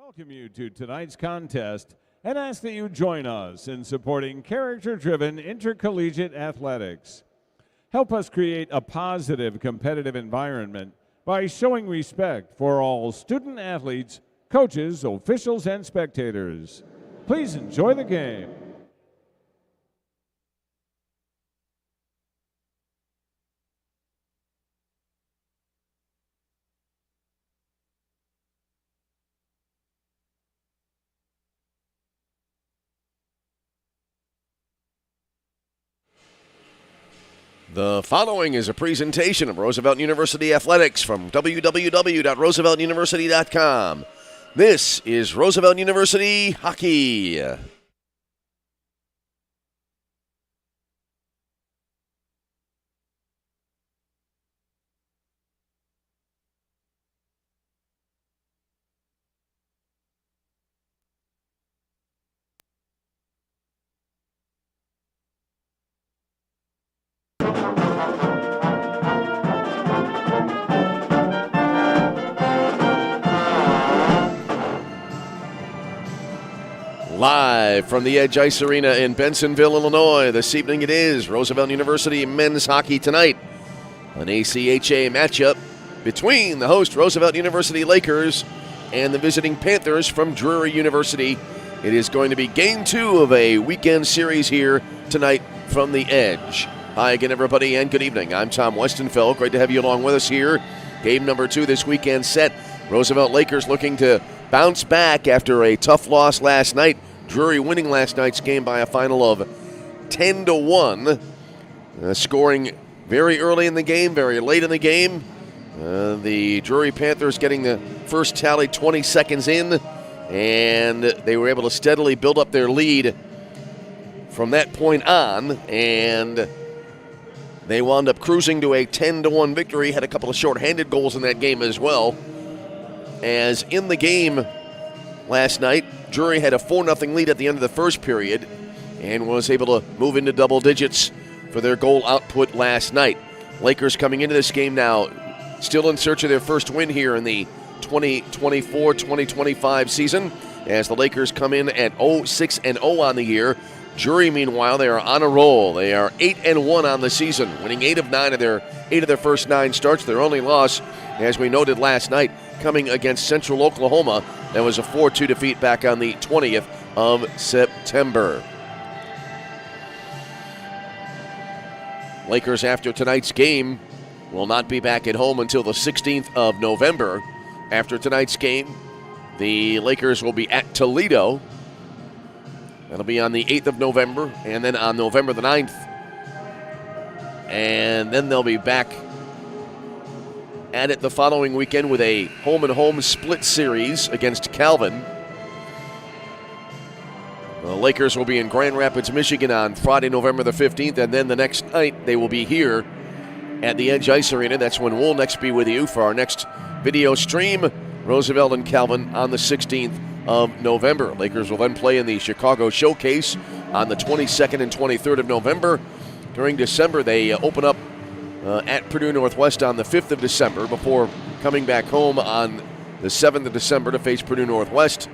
Welcome you to tonight's contest and ask that you join us in supporting character-driven intercollegiate athletics. Help us create a positive competitive environment by showing respect for all student athletes, coaches, officials, and spectators. Please enjoy the game. The following is a presentation of Roosevelt University Athletics from www.rooseveltuniversity.com. This is Roosevelt University Hockey. Live from the Edge Ice Arena in Bensonville, Illinois. This evening it is Roosevelt University men's hockey tonight. An ACHA matchup between the host Roosevelt University Lakers and the visiting Panthers from Drury University. It is going to be game 2 of a weekend series here tonight from the Edge. Hi again, everybody, and good evening. I'm Tom Westenfeld. Great to have you along with us here. Game number 2 this weekend set. Roosevelt Lakers looking to bounce back after a tough loss last night. Drury winning last night's game by a final of 10-1, scoring very early in the game, very late in the game. The Drury Panthers getting the first tally 20 seconds in, and they were able to steadily build up their lead from that point on, and they wound up cruising to a 10-1 victory, had a couple of shorthanded goals in that game as well. As in the game last night, Drury had a 4-0 lead at the end of the first period and was able to move into double digits for their goal output last night. Lakers coming into this game now still in search of their first win here in the 2024-2025 season as the Lakers come in at 6-0 on the year. Drury, meanwhile, they are on a roll. They are 8-1 on the season, winning 8 of their first 9 starts. Their only loss, as we noted last night, coming against Central Oklahoma. That was a 4-2 defeat back on the 20th of September. Lakers, after tonight's game, will not be back at home until the 16th of November. After tonight's game, the Lakers will be at Toledo. That'll be on the 8th of November, and then on November the 9th. And then they'll be back at it the following weekend with a home-and-home split series against Calvin. The Lakers will be in Grand Rapids, Michigan on Friday, November the 15th, and then the next night they will be here at the Edge Ice Arena. That's when we'll next be with you for our next video stream, Roosevelt and Calvin, on the 16th of November. Lakers will then play in the Chicago Showcase on the 22nd and 23rd of November. During December, they open up at Purdue Northwest on the 5th of December before coming back home on the 7th of December to face Purdue Northwest.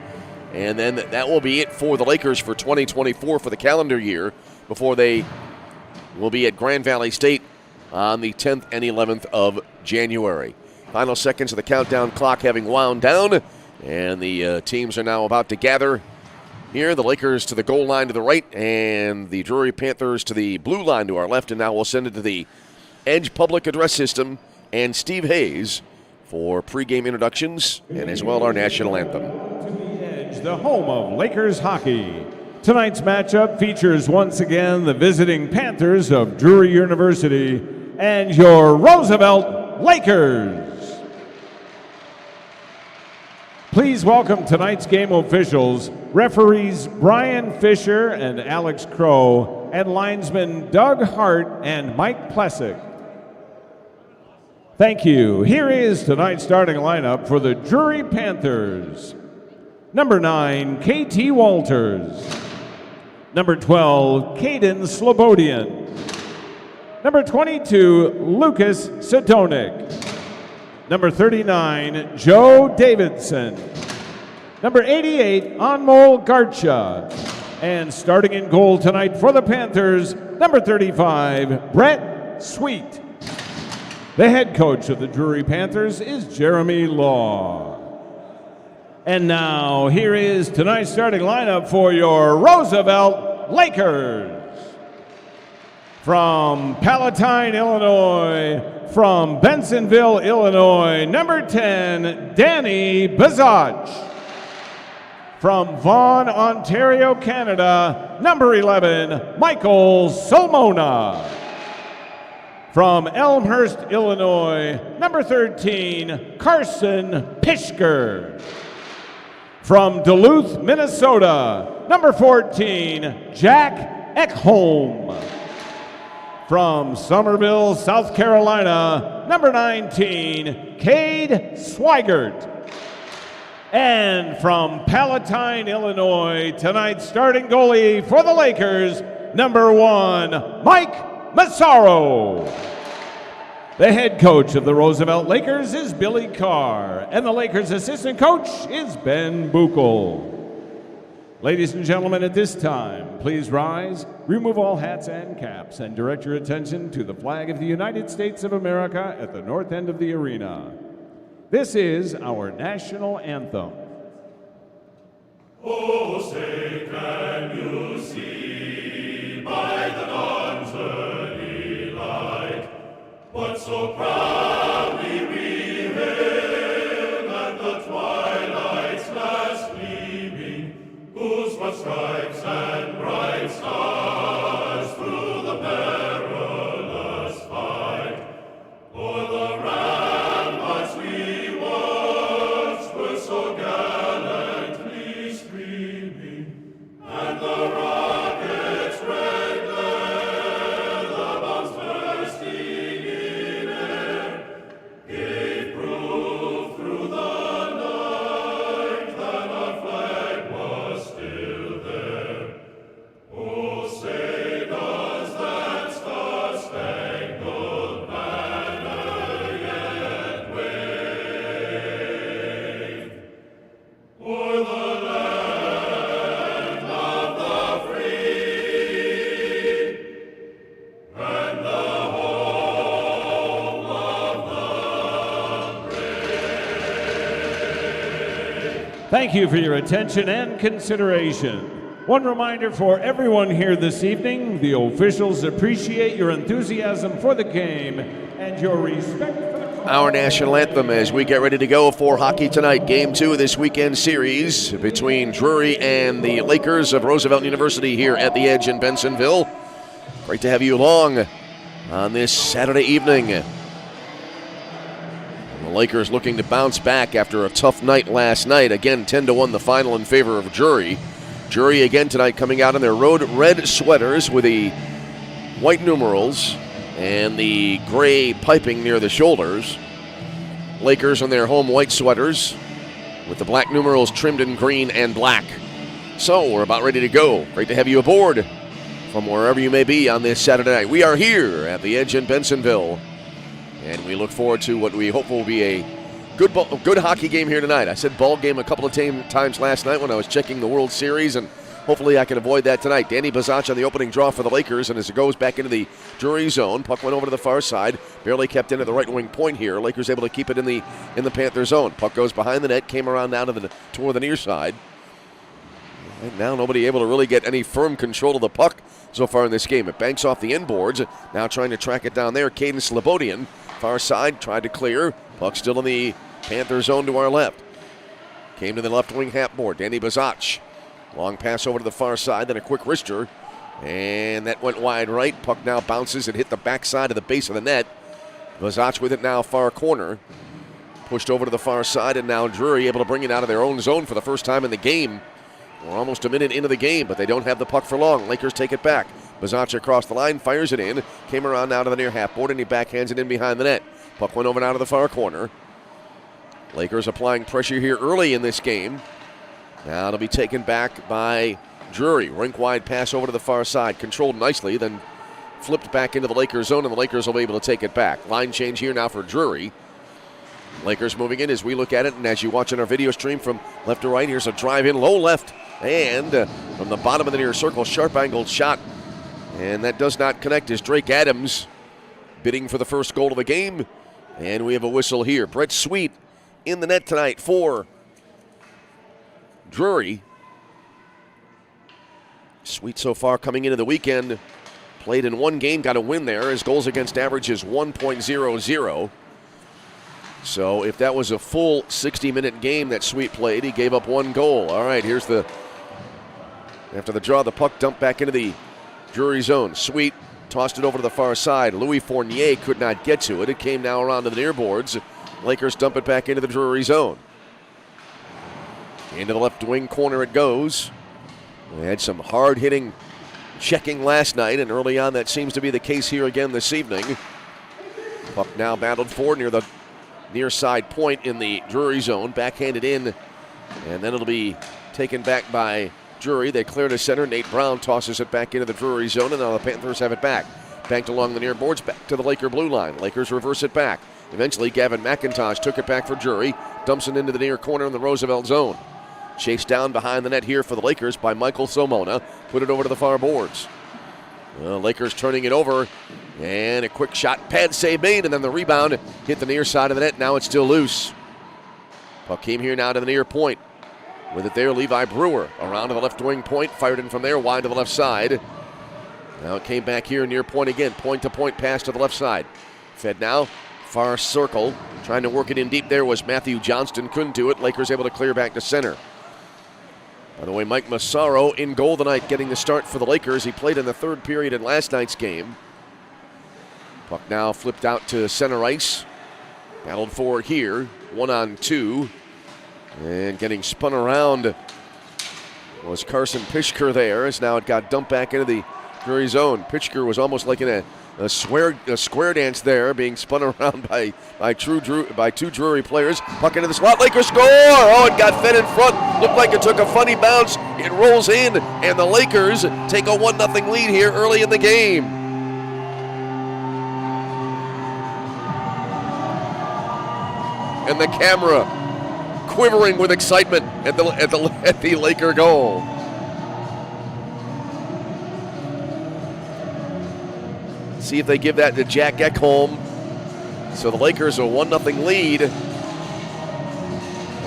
And then that will be it for the Lakers for 2024 for the calendar year before they will be at Grand Valley State on the 10th and 11th of January. Final seconds of the countdown clock having wound down, and the teams are now about to gather here. The Lakers to the goal line to the right, and the Drury Panthers to the blue line to our left. And now we'll send it to the Edge Public Address System and Steve Hayes for pregame introductions and as well our national anthem. To the Edge, the home of Lakers hockey. Tonight's matchup features once again the visiting Panthers of Drury University and your Roosevelt Lakers. Please welcome tonight's game officials, referees Brian Fisher and Alex Crow, and linesmen Doug Hart and Mike Plessick. Thank you. Here is tonight's starting lineup for the Drury Panthers. Number 9, KT Walters. Number 12, Caden Slobodian. Number 22, Lucas Sadonik. Number 39, Joe Davidson. number 88, Anmol Garcha. And starting in goal tonight for the Panthers, number 35, Brett Sweet. The head coach of the Drury Panthers is Jeremy Law. And now, here is tonight's starting lineup for your Roosevelt Lakers. From Palatine, Illinois, from Bensenville, Illinois, number 10, Danny Bazach. From Vaughan, Ontario, Canada, number 11, Michael Solmona. From Elmhurst, Illinois, number 13, Carson Pishker. From Duluth, Minnesota, number 14, Jack Ekholm. From Somerville, South Carolina, number 19, Cade Swigert. And from Palatine, Illinois, tonight's starting goalie for the Lakers, number 1, Mike Massaro. The head coach of the Roosevelt Lakers is Billy Carr, and the Lakers' assistant coach is Ben Buchel. Ladies and gentlemen, at this time, please rise, remove all hats and caps, and direct your attention to the flag of the United States of America at the north end of the arena. This is our national anthem. Oh, say, can you see by the dawn's early light what so proudly we hailed at the twilight's last gleaming, whose broad stripes and bright stars through the perilous fight o'er the ramparts we watched were so gallantly streaming, and the rockets' red glare, the bombs bursting in air, gave proof through the night that our flag was still there. Oh, say does that star-spangled banner yet wave o'er the land of the free and the home of the brave? Thank you for your attention and consideration. One reminder for everyone here this evening, the officials appreciate your enthusiasm for the game and your respect for the Our national anthem as we get ready to go for hockey tonight. Game 2 of this weekend series between Drury and the Lakers of Roosevelt University here at the Edge in Bensenville. Great to have you along on this Saturday evening. And the Lakers looking to bounce back after a tough night last night. Again, 10-1 the final in favor of Drury. Drury again tonight coming out in their road red sweaters with the white numerals and the gray piping near the shoulders. Lakers in their home white sweaters with the black numerals trimmed in green and black. So we're about ready to go. Great to have you aboard from wherever you may be on this Saturday night. We are here at the Edge in Bensenville, and we look forward to what we hope will be a good hockey game here tonight. I said ball game a couple of times last night when I was checking the World Series, and hopefully I can avoid that tonight. Danny Bazach on the opening draw for the Lakers, and as it goes back into the Drury zone, puck went over to the far side, barely kept in at the right wing point here. Lakers able to keep it in the Panther zone. Puck goes behind the net, came around down toward the near side. And now nobody able to really get any firm control of the puck so far in this game. It banks off the inboards, now trying to track it down there. Caden Slobodian, far side, tried to clear. Puck still in the Panther zone to our left. Came to the left wing half board. Danny Bazach. Long pass over to the far side, then a quick wrister. And that went wide right. Puck now bounces and hit the backside of the base of the net. Bazach with it now far corner. Pushed over to the far side, and now Drury able to bring it out of their own zone for the first time in the game. We're almost a minute into the game, but they don't have the puck for long. Lakers take it back. Bazach across the line, fires it in. Came around now to the near half board, and he backhands it in behind the net. Puck went over and out of the far corner. Lakers applying pressure here early in this game. Now it'll be taken back by Drury. Rink-wide pass over to the far side. Controlled nicely, then flipped back into the Lakers zone, and the Lakers will be able to take it back. Line change here now for Drury. Lakers moving in as we look at it, and as you watch on our video stream from left to right, here's a drive in, low left, and from the bottom of the near circle, sharp angled shot. And that does not connect as Drake Adams bidding for the first goal of the game. And we have a whistle here. Brett Sweet in the net tonight for Drury. Sweet so far coming into the weekend, played in one game, got a win there. His goals against average is 1.00. So if that was a full 60-minute game that Sweet played, he gave up one goal. All right, here's after the draw, the puck dumped back into the Drury zone. Sweet tossed it over to the far side. Louis Fournier could not get to it. It came now around to the near boards. Lakers dump it back into the Drury zone. Into the left wing corner it goes. We had some hard-hitting checking last night, and early on that seems to be the case here again this evening. Puck now battled for near the near side point in the Drury zone. Backhanded in, and then it'll be taken back by Drury. They clear to center. Nate Brown tosses it back into the Drury zone, and now the Panthers have it back. Banked along the near boards, back to the Laker blue line. Lakers reverse it back. Eventually, Gavin McIntosh took it back for Drury. Dumps it into the near corner in the Roosevelt zone. Chased down behind the net here for the Lakers by Michael Somona. Put it over to the far boards. Lakers turning it over. And a quick shot, pad save made, and then the rebound hit the near side of the net. Now it's still loose. Puck came here now to the near point. With it there, Levi Brewer around to the left wing point, fired in from there, wide to the left side. Now it came back here near point again, point-to-point pass to the left side. Fed now, far circle, trying to work it in deep there was Matthew Johnston, couldn't do it. Lakers able to clear back to center. By the way, Mike Massaro in goal tonight, getting the start for the Lakers. He played in the third period in last night's game. Puck now flipped out to center ice. Battled forward here, 1-on-2. And getting spun around was Carson Pishker there, as now it got dumped back into the Drury zone. Pishker was almost like in a square dance there, being spun around by two Drury players. Puck into the slot, Lakers score! Oh, it got fed in front. Looked like it took a funny bounce. It rolls in, and the Lakers take a 1-0 lead here early in the game. And the camera quivering with excitement at the Laker goal. See if they give that to Jack Ekholm. So the Lakers a 1-0 lead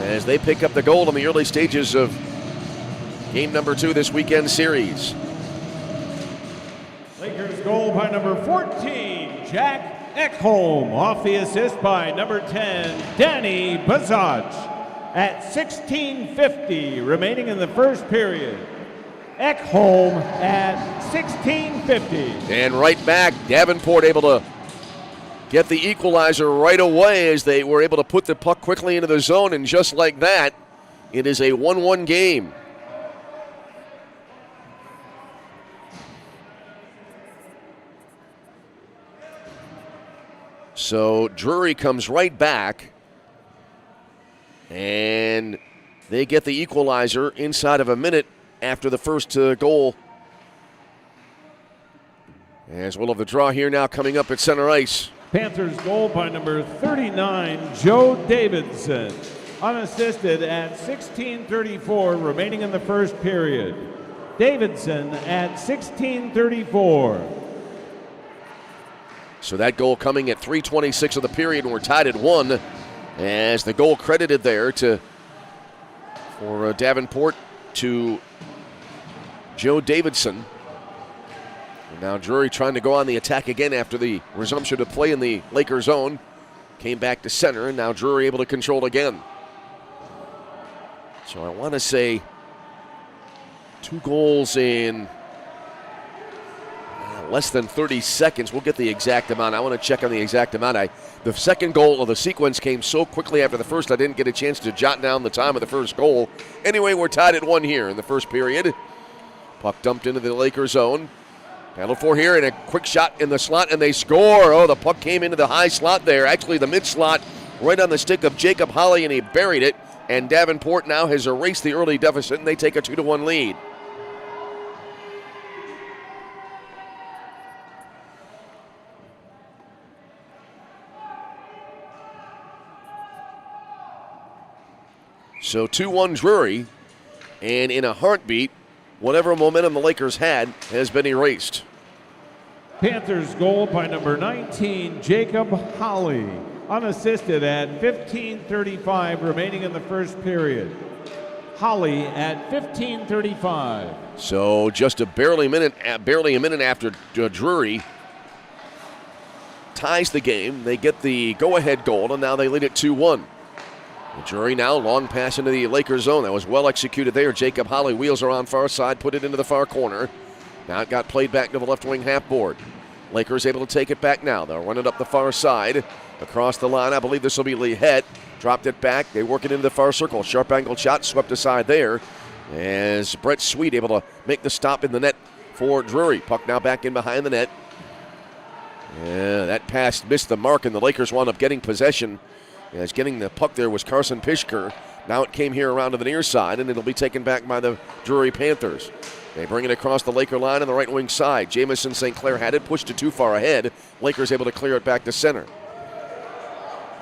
as they pick up the goal in the early stages of game number 2 this weekend series. Lakers goal by number 14, Jack Ekholm. Off the assist by number 10, Danny Bazaj. At 16:50 remaining in the first period. Ekholm at 16:50. And right back, Davenport able to get the equalizer right away as they were able to put the puck quickly into the zone, and just like that, it is a 1-1 game. So Drury comes right back, and they get the equalizer inside of a minute after the first goal. As we'll have the draw here now coming up at center ice. Panthers goal by number 39, Joe Davidson. Unassisted at 16:34 remaining in the first period. Davidson at 16:34. So that goal coming at 3:26 of the period, and we're tied at 1. As the goal credited there for Davenport to Joe Davidson. And now Drury trying to go on the attack again after the resumption of play in the Laker zone. Came back to center, and now Drury able to control again. So I want to say 2 goals in less than 30 seconds. We'll get the exact amount. I want to check on the exact amount. The second goal of the sequence came so quickly after the first, I didn't get a chance to jot down the time of the first goal. Anyway, we're tied at 1 here in the first period. Puck dumped into the Laker zone. Battled for here, and a quick shot in the slot, and they score. Oh, the puck came into the high slot there. Actually, the mid-slot right on the stick of Jacob Holly, and he buried it. And Davenport now has erased the early deficit, and they take a 2-1 lead. So 2-1 Drury, and in a heartbeat, whatever momentum the Lakers had has been erased. Panthers goal by number 19, Jacob Holly, unassisted at 15:35 remaining in the first period. Holly at 15:35. So just barely a minute after Drury ties the game, they get the go-ahead goal, and now they lead it 2-1. Drury now, long pass into the Lakers zone. That was well executed there. Jacob Holly wheels around far side, put it into the far corner. Now it got played back to the left wing half board. Lakers able to take it back now. They'll run it up the far side. Across the line, I believe this will be Lehette. Dropped it back. They work it into the far circle. Sharp angled shot swept aside there. As Brett Sweet able to make the stop in the net for Drury. Puck now back in behind the net. Yeah, that pass missed the mark, and the Lakers wound up getting possession. As getting the puck there was Carson Pishker. Now it came here around to the near side, and it'll be taken back by the Drury Panthers. They bring it across the Laker line on the right wing side. Jamison St. Clair had it, pushed it too far ahead. Lakers able to clear it back to center.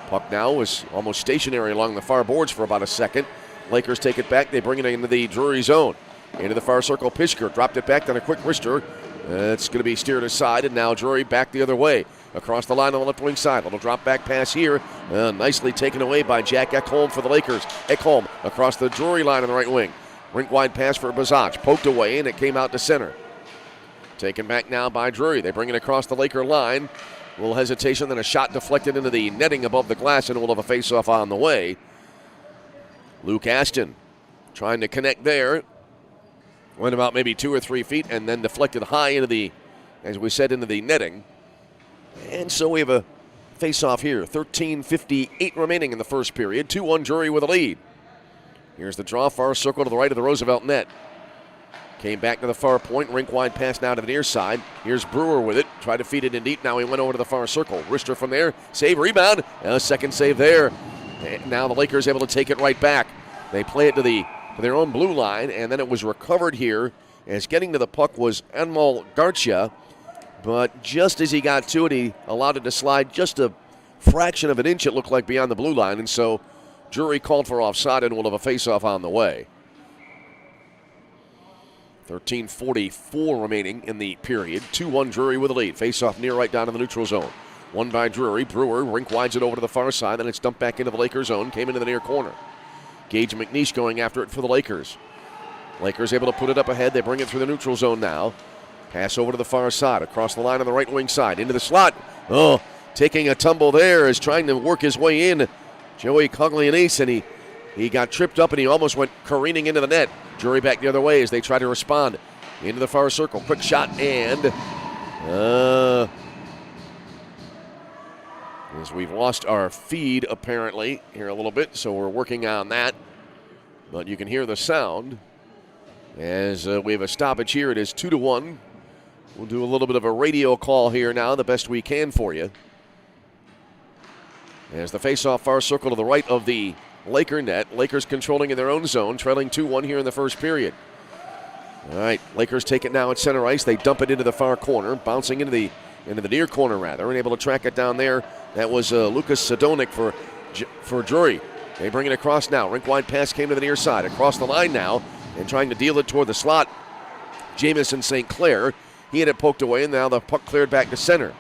Puck now was almost stationary along the far boards for about a second. Lakers take it back. They bring it into the Drury zone. Into the far circle, Pishker dropped it back on a quick wrister. It's going to be steered aside, and now Drury back the other way. Across the line on the left wing side. Little drop back pass here. Nicely taken away by Jack Ekholm for the Lakers. Ekholm across the Drury line on the right wing. Rink wide pass for Bazach. Poked away, and it came out to center. Taken back now by Drury. They bring it across the Laker line. A little hesitation, then a shot deflected into the netting above the glass, and we'll have a face-off on the way. Luke Aston trying to connect there. Went about maybe 2 or 3 feet and then deflected high into the, as we said, into the netting. And so we have a face-off here. 13:58 remaining in the first period. 2-1 Drury with a lead. Here's the draw, far circle to the right of the Roosevelt net. Came back to the far point, rink wide pass now to the near side. Here's Brewer with it, tried to feed it in deep. Now he went over to the far circle. Richter from there, save, rebound, a second save there. And now the Lakers able to take it right back. They play it to their own blue line, and then it was recovered here as getting to the puck was Anmol Garcia. But just as he got to it, he allowed it to slide just a fraction of an inch, it looked like, beyond the blue line. And so Drury called for offside, and we'll have a face-off on the way. 13:44 remaining in the period. 2-1 Drury with a lead. Face-off near right down in the neutral zone. One by Drury. Brewer rink wides it over to the far side, then it's dumped back into the Lakers zone. Came into the near corner. Gage McNeish going after it for the Lakers. Lakers able to put it up ahead. They bring it through the neutral zone now. Pass over to the far side. Across the line on the right wing side. Into the slot. Oh, taking a tumble there is trying to work his way in. Joey Coglianese, and he got tripped up and he almost went careening into the net. Drury back the other way as they try to respond. Into the far circle. Quick shot, and as we've lost our feed apparently here a little bit, so we're working on that. But you can hear the sound as we have a stoppage here. It is 2-1. We'll do a little bit of a radio call here now, the best we can for you. As the face-off far circle to the right of the Laker net. Lakers controlling in their own zone, trailing 2-1 here in the first period. All right, Lakers take it now at center ice. They dump it into the far corner, bouncing into the near corner rather, and able to track it down there. That was Lucas Sadonik for Drury. They bring it across now. Rink wide pass came to the near side. Across the line now, and trying to deal it toward the slot. Jamison St. Clair. He had it poked away, and now the puck cleared back to center.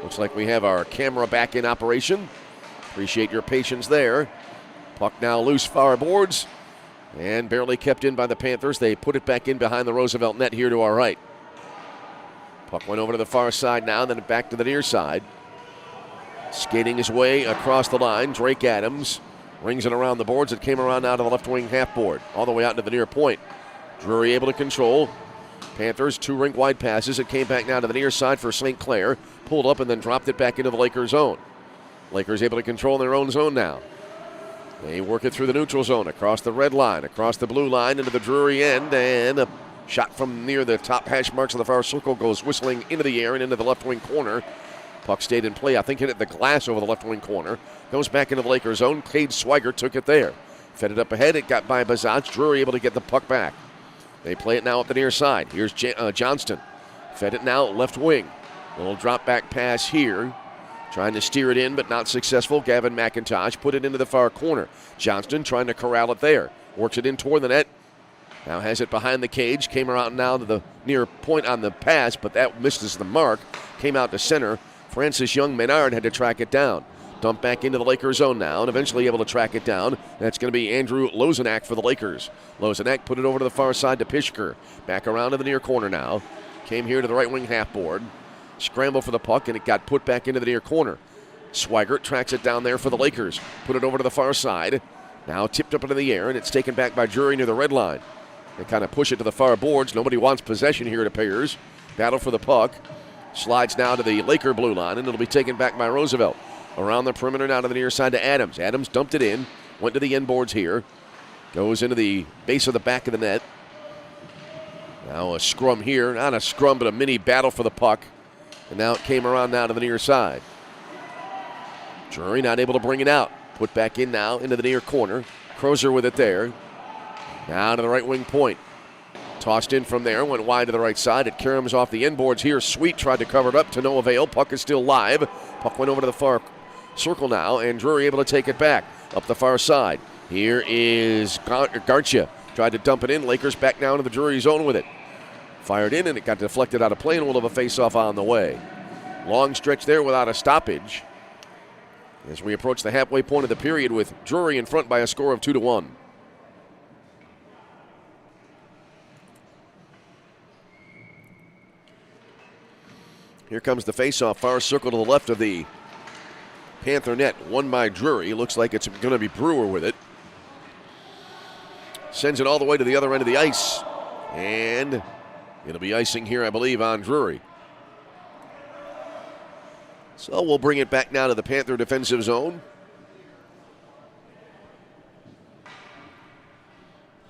Looks like we have our camera back in operation. Appreciate your patience there. Puck now loose far boards, and barely kept in by the Panthers. They put it back in behind the Roosevelt net here to our right. Puck went over to the far side now, then back to the near side. Skating his way across the line, Drake Adams rings it around the boards. It came around now to the left wing half board, all the way out into the near point. Drury able to control. Panthers, 2 rink wide passes. It came back now to the near side for St. Clair. Pulled up and then dropped it back into the Lakers zone. Lakers able to control their own zone now. They work it through the neutral zone, across the red line, across the blue line, into the Drury end, and a shot from near the top hash marks of the far circle goes whistling into the air and into the left wing corner. Puck stayed in play. I think hit the glass over the left wing corner. Goes back into the Lakers zone. Cade Swigert took it there. Fed it up ahead. It got by Bazach. Drury able to get the puck back. They play it now up the near side. Here's Johnston. Fed it now left wing. Little drop back pass here. Trying to steer it in, but not successful. Gavin McIntosh put it into the far corner. Johnston trying to corral it there. Works it in toward the net. Now has it behind the cage. Came around now to the near point on the pass, but that misses the mark. Came out to center. Francis Young-Menard had to track it down. Dump back into the Lakers zone now and eventually able to track it down. That's going to be Andrew Lozenak for the Lakers. Lozenak put it over to the far side to Pishker. Back around to the near corner now. Came here to the right wing half board. Scramble for the puck, and it got put back into the near corner. Swigert tracks it down there for the Lakers. Put it over to the far side. Now tipped up into the air, and it's taken back by Drury near the red line. They kind of push it to the far boards. Nobody wants possession here, it appears. Battle for the puck. Slides now to the Laker blue line, and it'll be taken back by Roosevelt. Around the perimeter now to the near side to Adams. Adams dumped it in. Went to the end boards here. Goes into the base of the back of the net. Now a scrum here. Not a scrum, but a mini battle for the puck. And now it came around now to the near side. Drury not able to bring it out. Put back in now into the near corner. Crozer with it there. Now to the right wing point. Tossed in from there. Went wide to the right side. It caroms off the end boards here. Sweet tried to cover it up to no avail. Puck is still live. Puck went over to the far circle now. And Drury able to take it back. Up the far side. Here is Garcia. Tried to dump it in. Lakers back down to the Drury zone with it. Fired in, and it got deflected out of play, and we'll have a face-off on the way. Long stretch there without a stoppage as we approach the halfway point of the period with Drury in front by a score of 2-1. Here comes the face-off, far circle to the left of the Panther net, won by Drury. Looks like it's going to be Brewer with it. Sends it all the way to the other end of the ice, and it'll be icing here, I believe, on Drury. So we'll bring it back now to the Panther defensive zone.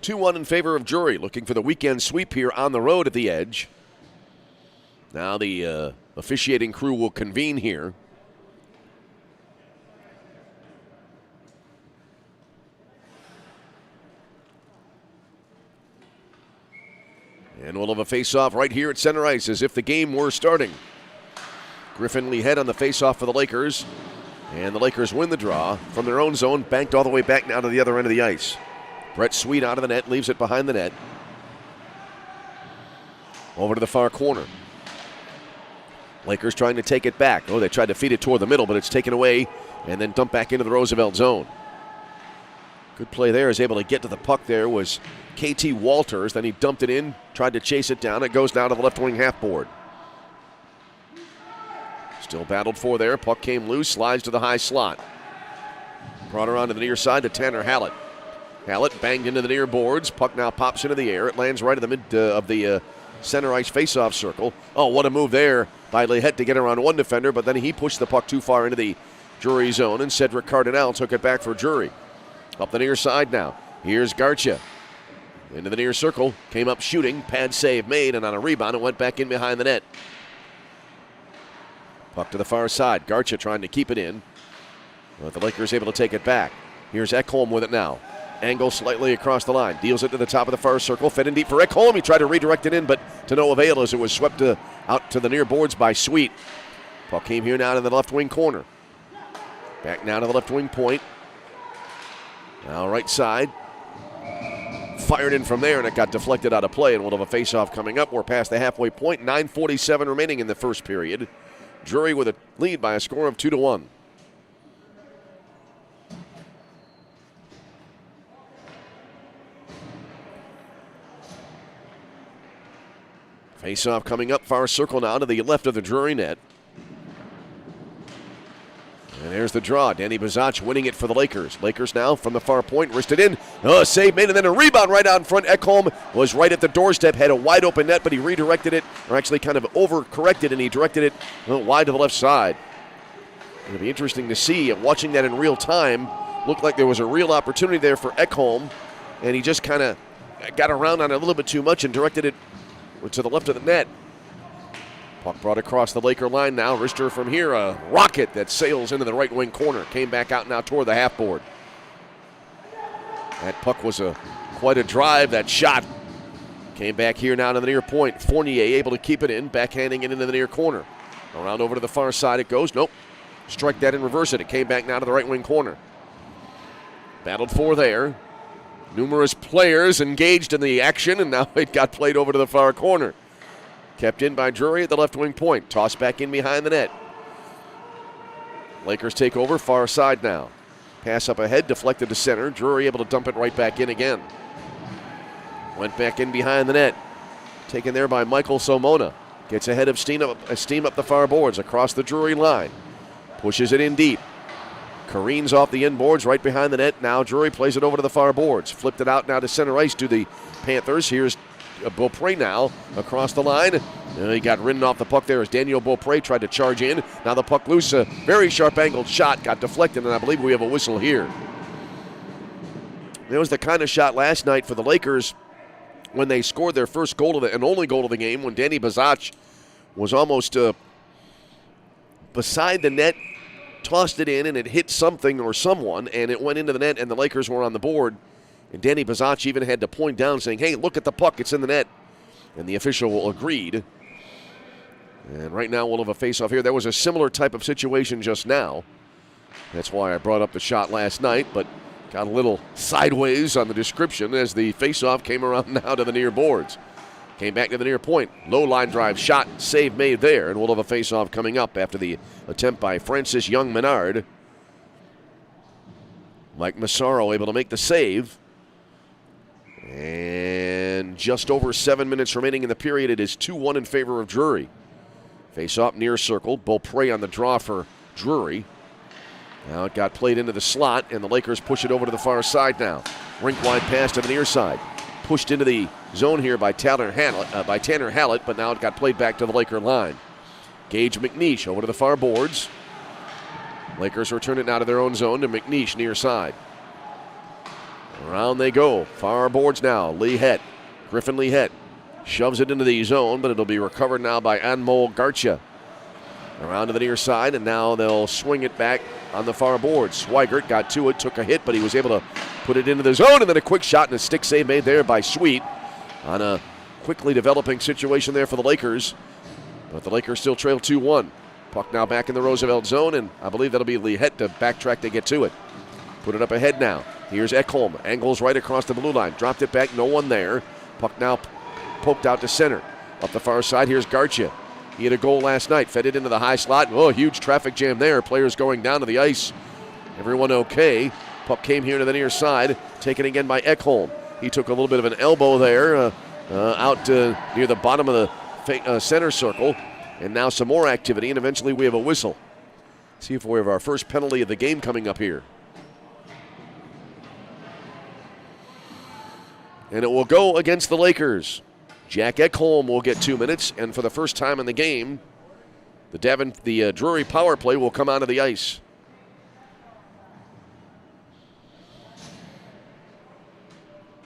2-1 in favor of Drury, looking for the weekend sweep here on the road at the Edge. Now the officiating crew will convene here. And we'll have a face-off right here at center ice as if the game were starting. Griffin Lee head on the face-off for the Lakers. And the Lakers win the draw from their own zone, banked all the way back now to the other end of the ice. Brett Sweet out of the net, leaves it behind the net. Over to the far corner. Lakers trying to take it back. Oh, they tried to feed it toward the middle, but it's taken away and then dumped back into the Roosevelt zone. Good play there. Is able to get to the puck there was KT Walters. Then he dumped it in, tried to chase it down. It goes down to the left wing half board. Still battled for there. Puck came loose, slides to the high slot. Brought around to the near side to Tanner Hallett. Hallett banged into the near boards. Puck now pops into the air. It lands right in the mid of the center ice faceoff circle. Oh, what a move there by Lehette to get around one defender, but then he pushed the puck too far into the Drury zone, and Cedric Cardinal took it back for Drury. Up the near side now. Here's Garcia. Into the near circle. Came up shooting. Pad save made, and on a rebound, it went back in behind the net. Puck to the far side. Garcia trying to keep it in. But the Lakers able to take it back. Here's Ekholm with it now. Angle slightly across the line. Deals it to the top of the far circle. Fed in deep for Ekholm. He tried to redirect it in, but to no avail as it was swept out to the near boards by Sweet. Puck came here now to the left wing corner. Back now to the left wing point. Now right side. Fired in from there, and it got deflected out of play, and we'll have a face-off coming up. We're past the halfway point. 9:47 remaining in the first period. Drury with a lead by a score of 2-1. Face-off coming up, far circle now to the left of the Drury net. And there's the draw. Danny Bazach winning it for the Lakers. Lakers now from the far point, wristed in. Oh, save made, and then a rebound right out in front. Ekholm was right at the doorstep, had a wide open net, but he redirected it, or actually kind of overcorrected, and he directed it wide to the left side. It'll be interesting to see. Watching that in real time, looked like there was a real opportunity there for Ekholm, and he just kind of got around on it a little bit too much and directed it to the left of the net. Puck brought across the Laker line now. Rister from here, a rocket that sails into the right wing corner. Came back out now toward the half board. That puck was quite a drive, that shot. Came back here now to the near point. Fournier able to keep it in, backhanding it into the near corner. Around over to the far side it goes. Nope. strike that and reverse it. It came back now to the right wing corner. Battled for there. Numerous players engaged in the action, and now it got played over to the far corner. Kept in by Drury at the left wing point. Tossed back in behind the net. Lakers take over, far side now. Pass up ahead, deflected to center. Drury able to dump it right back in again. Went back in behind the net. Taken there by Michael Somona. Gets ahead of steam up the far boards across the Drury line. Pushes it in deep. Careens off the inboards right behind the net. Now Drury plays it over to the far boards. Flipped it out now to center ice to the Panthers. Here's Beaupre now across the line. He got ridden off the puck there as Daniel Beaupre tried to charge in. Now the puck loose. A very sharp angled shot got deflected, and I believe we have a whistle here. There was the kind of shot last night for the Lakers when they scored their first goal and only goal of the game, when Danny Bazach was almost beside the net, tossed it in, and it hit something or someone, and it went into the net, and the Lakers were on the board. And Danny Bazach even had to point down saying, hey, look at the puck, it's in the net. And the official agreed. And right now we'll have a face-off here. There was a similar type of situation just now. That's why I brought up the shot last night, but got a little sideways on the description as the face-off came around now to the near boards. Came back to the near point. Low line drive shot, save made there, and we'll have a face-off coming up after the attempt by Francis Young-Menard. Mike Massaro able to make the save. And just over 7 minutes remaining in the period. It is 2-1 in favor of Drury. Face-off near circle. Beaupre on the draw for Drury. Now it got played into the slot, and the Lakers push it over to the far side now. Rink-wide pass to the near side. Pushed into the zone here by Tanner Hallett, but now it got played back to the Laker line. Gage McNeish over to the far boards. Lakers return it now to their own zone to McNeish near side. Around they go. Far boards now. Griffin Lehette shoves it into the zone, but it'll be recovered now by Anmol Garcha. Around to the near side, and now they'll swing it back on the far boards. Swigert got to it, took a hit, but he was able to put it into the zone, and then a quick shot and a stick save made there by Sweet on a quickly developing situation there for the Lakers. But the Lakers still trail 2-1. Puck now back in the Roosevelt zone, and I believe that'll be Lehette to backtrack to get to it. Put it up ahead now. Here's Ekholm. Angles right across the blue line. Dropped it back, no one there. Puck now poked out to center. Up the far side, here's Garcha. He had a goal last night, fed it into the high slot. Oh, huge traffic jam there. Players going down to the ice. Everyone okay. Puck came here to the near side, taken again by Ekholm. He took a little bit of an elbow there out near the bottom of the center circle. And now some more activity, and eventually we have a whistle. See if we have our first penalty of the game coming up here. And it will go against the Lakers. Jack Ekholm will get 2 minutes, and for the first time in the game, the Drury power play will come onto the ice.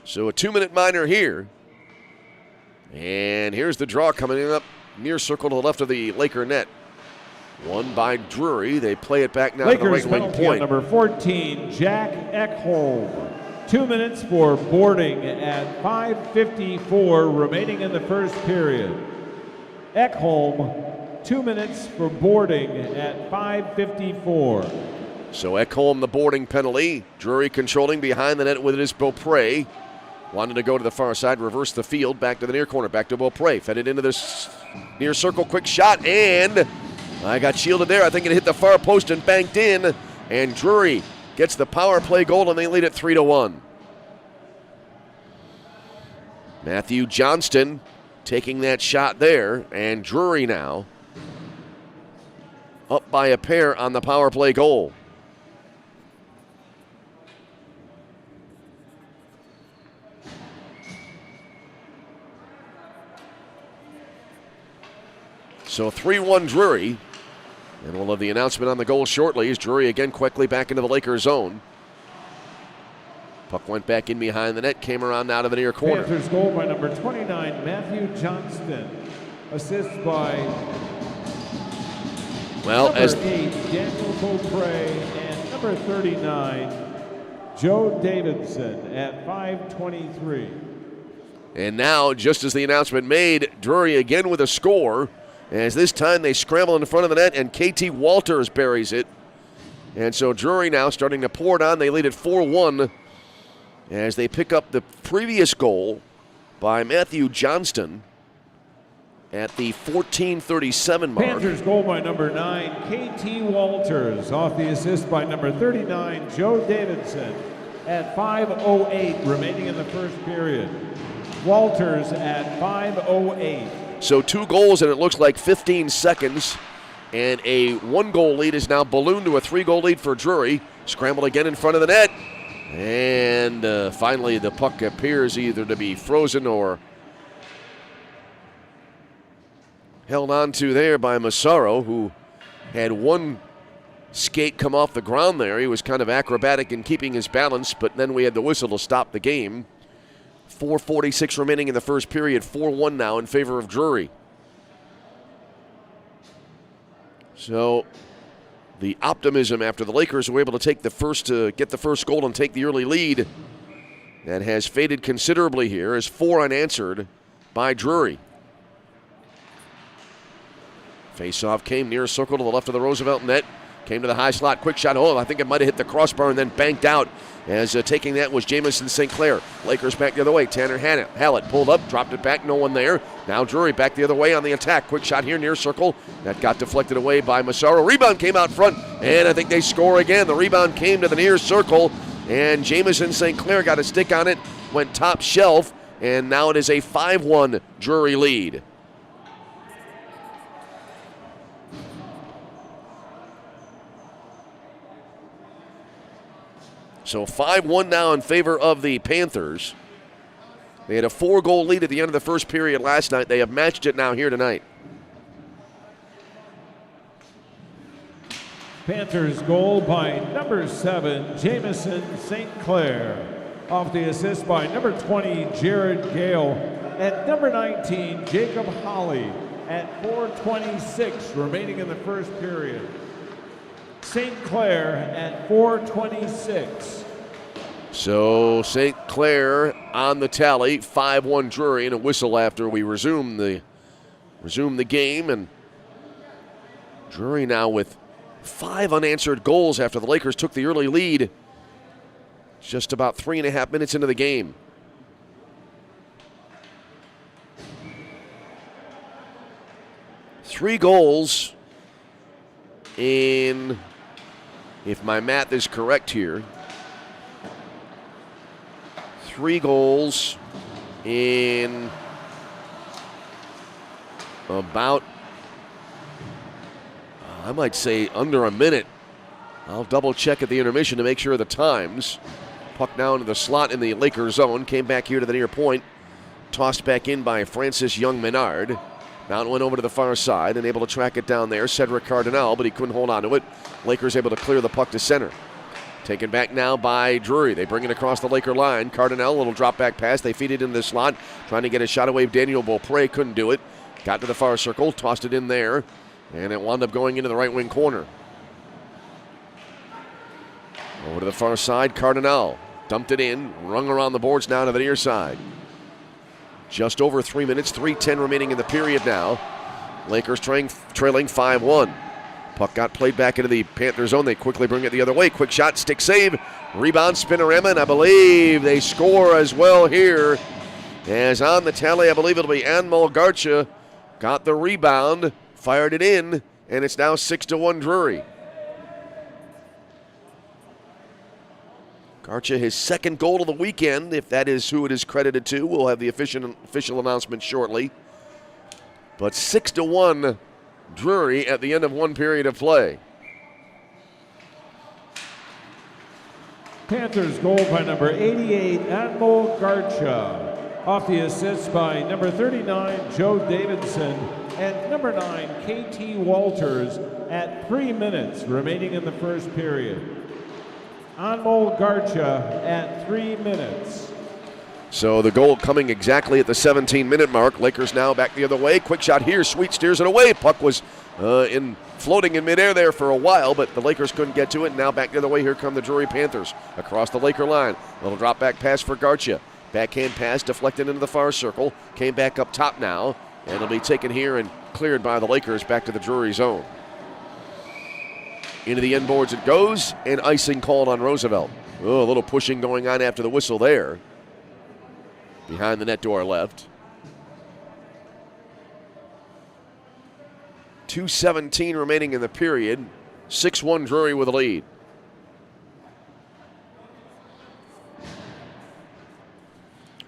So a 2-minute minor here. And here's the draw coming up near circle to the left of the Laker net. Won by Drury. They play it back now Lakers to the right wing point. Number 14, Jack Ekholm. 2 minutes for boarding at 5:54 remaining in the first period. Ekholm, 2 minutes for boarding at 5:54. So Ekholm the boarding penalty. Drury controlling behind the net with it is Beaupre. Wanted to go to the far side, reverse the field, back to the near corner, back to Beaupre. Fed it into this near circle, quick shot, and I got shielded there. I think it hit the far post and banked in, and Drury gets the power play goal, and they lead it 3-1. Matthew Johnston taking that shot there, and Drury now up by a pair on the power play goal. So 3-1 Drury. And we'll have the announcement on the goal shortly as Drury again quickly back into the Lakers zone. Puck went back in behind the net, came around now to the near corner. Panthers goal by number 29, Matthew Johnston. Assist by number 8, Daniel Beaupre, and number 39, Joe Davidson at 5:23. And now, just as the announcement made, Drury again with a score. as this time they scramble in front of the net, and KT Walters buries it. And so Drury now starting to pour it on. They lead at 4-1 as they pick up the previous goal by Matthew Johnston at the 14:37 mark. Panthers goal by number 9, KT Walters, off the assist by number 39, Joe Davidson, at 5:08 remaining in the first period. Walters at 5:08. So 2 goals, and it looks like 15 seconds. And a 1-goal lead is now ballooned to a 3-goal lead for Drury. Scrambled again in front of the net. And finally, the puck appears either to be frozen or held on to there by Massaro, who had one skate come off the ground there. He was kind of acrobatic in keeping his balance, but then we had the whistle to stop the game. 4:46 remaining in the first period, 4-1 now in favor of Drury. So the optimism after the Lakers were able to take get the first goal and take the early lead, that has faded considerably here as 4 unanswered by Drury. Face-off came near circle to the left of the Roosevelt net. Came to the high slot, quick shot. Oh, I think it might have hit the crossbar and then banked out. As taking that was Jamison St. Clair. Lakers back the other way. Tanner Hallett pulled up, dropped it back, no one there. Now Drury back the other way on the attack. Quick shot here near circle. That got deflected away by Massaro. Rebound came out front, and I think they score again. The rebound came to the near circle, and Jamison St. Clair got a stick on it, went top shelf, and now it is a 5-1 Drury lead. So 5-1 now in favor of the Panthers. They had a 4-goal lead at the end of the first period last night. They have matched it now here tonight. Panthers goal by number 7, Jamison St. Clair. Off the assist by number 20, Jared Gale. At number 19, Jacob Holly. At 4:26 remaining in the first period. St. Clair at 4:26. So St. Clair on the tally, 5-1 Drury, and a whistle after we resume the game. And Drury now with 5 unanswered goals after the Lakers took the early lead. Just about 3.5 minutes into the game. Three goals in, if my math is correct here, 3 goals in about, I might say under a minute. I'll double check at the intermission to make sure of the times. Puck now into the slot in the Lakers zone. Came back here to the near point. Tossed back in by Francis Young-Menard. Now it went over to the far side and able to track it down there. Cedric Cardinal, but he couldn't hold on to it. Lakers able to clear the puck to center. Taken back now by Drury. They bring it across the Laker line. Cardinal, little drop back pass. They feed it in the slot. Trying to get a shot away. Daniel Beaupre couldn't do it. Got to the far circle. Tossed it in there. And it wound up going into the right wing corner. Over to the far side. Cardinal dumped it in. Rung around the boards now to the near side. Just over 3 minutes. 3:10 remaining in the period now. Lakers trailing 5-1. Puck got played back into the Panther zone. They quickly bring it the other way. Quick shot, stick save, rebound, spinorama, and I believe they score as well here. As on the tally, I believe it'll be Anmol Garcha. Got the rebound, fired it in, and it's now 6-1 Drury. Garcha, his second goal of the weekend, if that is who it is credited to. We'll have the official announcement shortly. But 6-1 Drury at the end of one period of play. Panthers goal by number 88, Anmol Garcha. Off the assist by number 39, Joe Davidson. And number 9, KT Walters at 3 minutes remaining in the first period. Anmol Garcha at 3 minutes. So the goal coming exactly at the 17-minute mark. Lakers now back the other way. Quick shot here. Sweet steers it away. Puck was floating in midair there for a while, but the Lakers couldn't get to it. Now back the other way. Here come the Drury Panthers across the Laker line. Little drop back pass for Garcha. Backhand pass deflected into the far circle. Came back up top now, and it'll be taken here and cleared by the Lakers back to the Drury zone. Into the end boards it goes, and icing called on Roosevelt. Oh, a little pushing going on after the whistle there. Behind the net to our left. 2:17 remaining in the period. 6-1 Drury with a lead.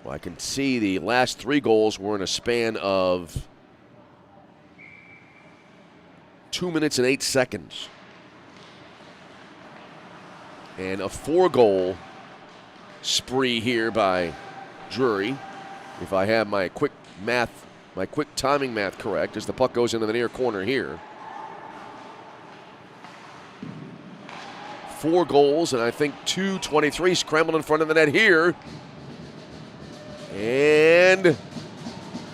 Well, I can see the last 3 goals were in a span of 2 minutes and 8 seconds. And a 4-goal spree here by Drury. If I have my quick timing math correct, as the puck goes into the near corner here. 4 goals, and I think 2:23 scrambled in front of the net here. And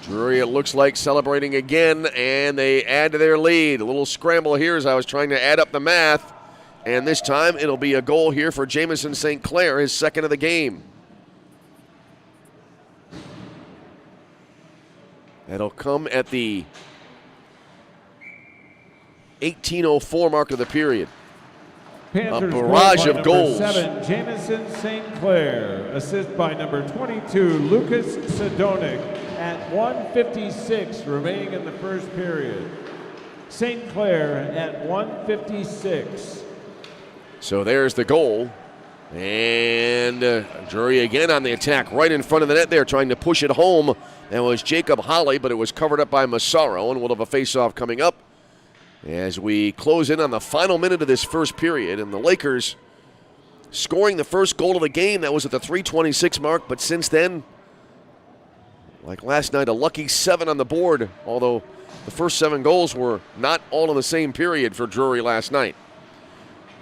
Drury, it looks like, celebrating again, and they add to their lead. A little scramble here as I was trying to add up the math. And this time it'll be a goal here for Jamison St. Clair, his second of the game. That'll come at the 18:04 mark of the period. Panthers a barrage goal by of goals. Number 7, Jamison St. Clair. Assist by number 22, Lucas Sidonic at 1:56 remaining in the first period. St. Clair at 1:56. So there's the goal. And Drury again on the attack right in front of the net there, trying to push it home. That was Jacob Holly, but it was covered up by Massaro, and we'll have a face-off coming up as we close in on the final minute of this first period. And the Lakers scoring the first goal of the game. That was at the 3:26 mark, but since then, like last night, a lucky 7 on the board, although the first 7 goals were not all in the same period for Drury last night.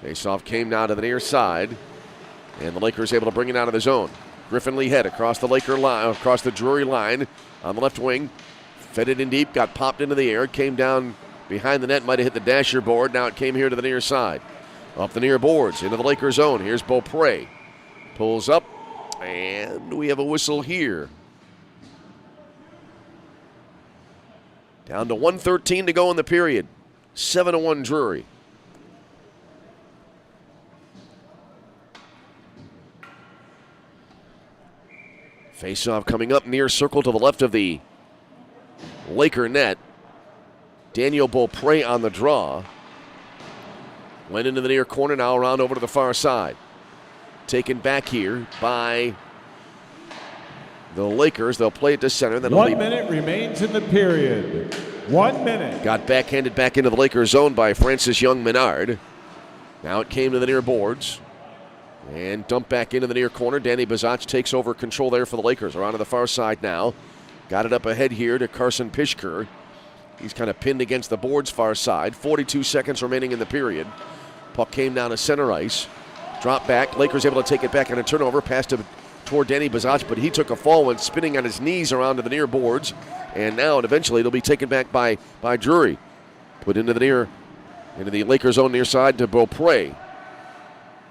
Face-off came now to the near side, and the Lakers able to bring it out of the zone. Griffin Lee head across the Laker line, across the Drury line on the left wing. Fed it in deep, got popped into the air, came down behind the net, might have hit the dasher board. Now it came here to the near side. Up the near boards, into the Lakers zone. Here's Beaupre. Pulls up, and we have a whistle here. Down to 1:13 to go in the period. 7-1 Drury. Face-off coming up near circle to the left of the Laker net. Daniel Beaupre on the draw. Went into the near corner, now around over to the far side. Taken back here by the Lakers. They'll play it to center. Then 1 minute remains in the period. 1 minute. Got backhanded back into the Lakers zone by Francis Young-Menard. Now it came to the near boards. And dumped back into the near corner. Danny Bazach takes over control there for the Lakers. Around to the far side now. Got it up ahead here to Carson Pishker. He's kind of pinned against the boards far side. 42 seconds remaining in the period. Puck came down to center ice. Drop back. Lakers able to take it back on a turnover. Passed toward Danny Bazach, but he took a fall when spinning on his knees around to the near boards. And now eventually it'll be taken back by Drury. Put into the Lakers zone near side to Beaupre.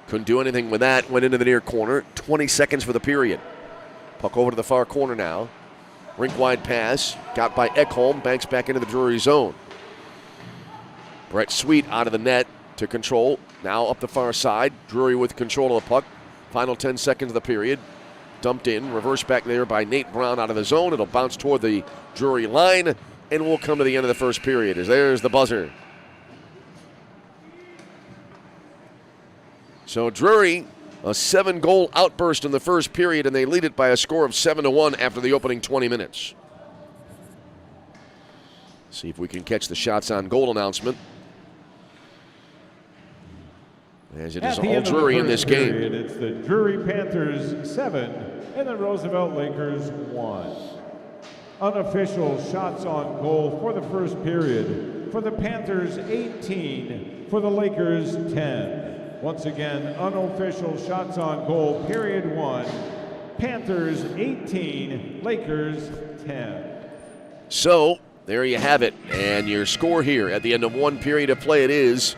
Couldn't do anything with that. Went into the near corner. 20 seconds for the period. Puck over to the far corner now. Rink wide pass. Got by Ekholm. Banks back into the Drury zone. Brett Sweet out of the net to control. Now up the far side. Drury with control of the puck. Final 10 seconds of the period. Dumped in. Reversed back there by Nate Brown out of the zone. It'll bounce toward the Drury line. And we'll come to the end of the first period as there's the buzzer. So Drury, a 7-goal outburst in the first period, and they lead it by a score of 7-1 after the opening 20 minutes. See if we can catch the shots on goal announcement. As it is all Drury in this game. It's the Drury Panthers 7 and the Roosevelt Lakers 1. Unofficial shots on goal for the first period. For the Panthers, 18. For the Lakers, 10. Once again, unofficial shots on goal, period 1. Panthers 18, Lakers 10. So, there you have it. And your score here at the end of one period of play, it is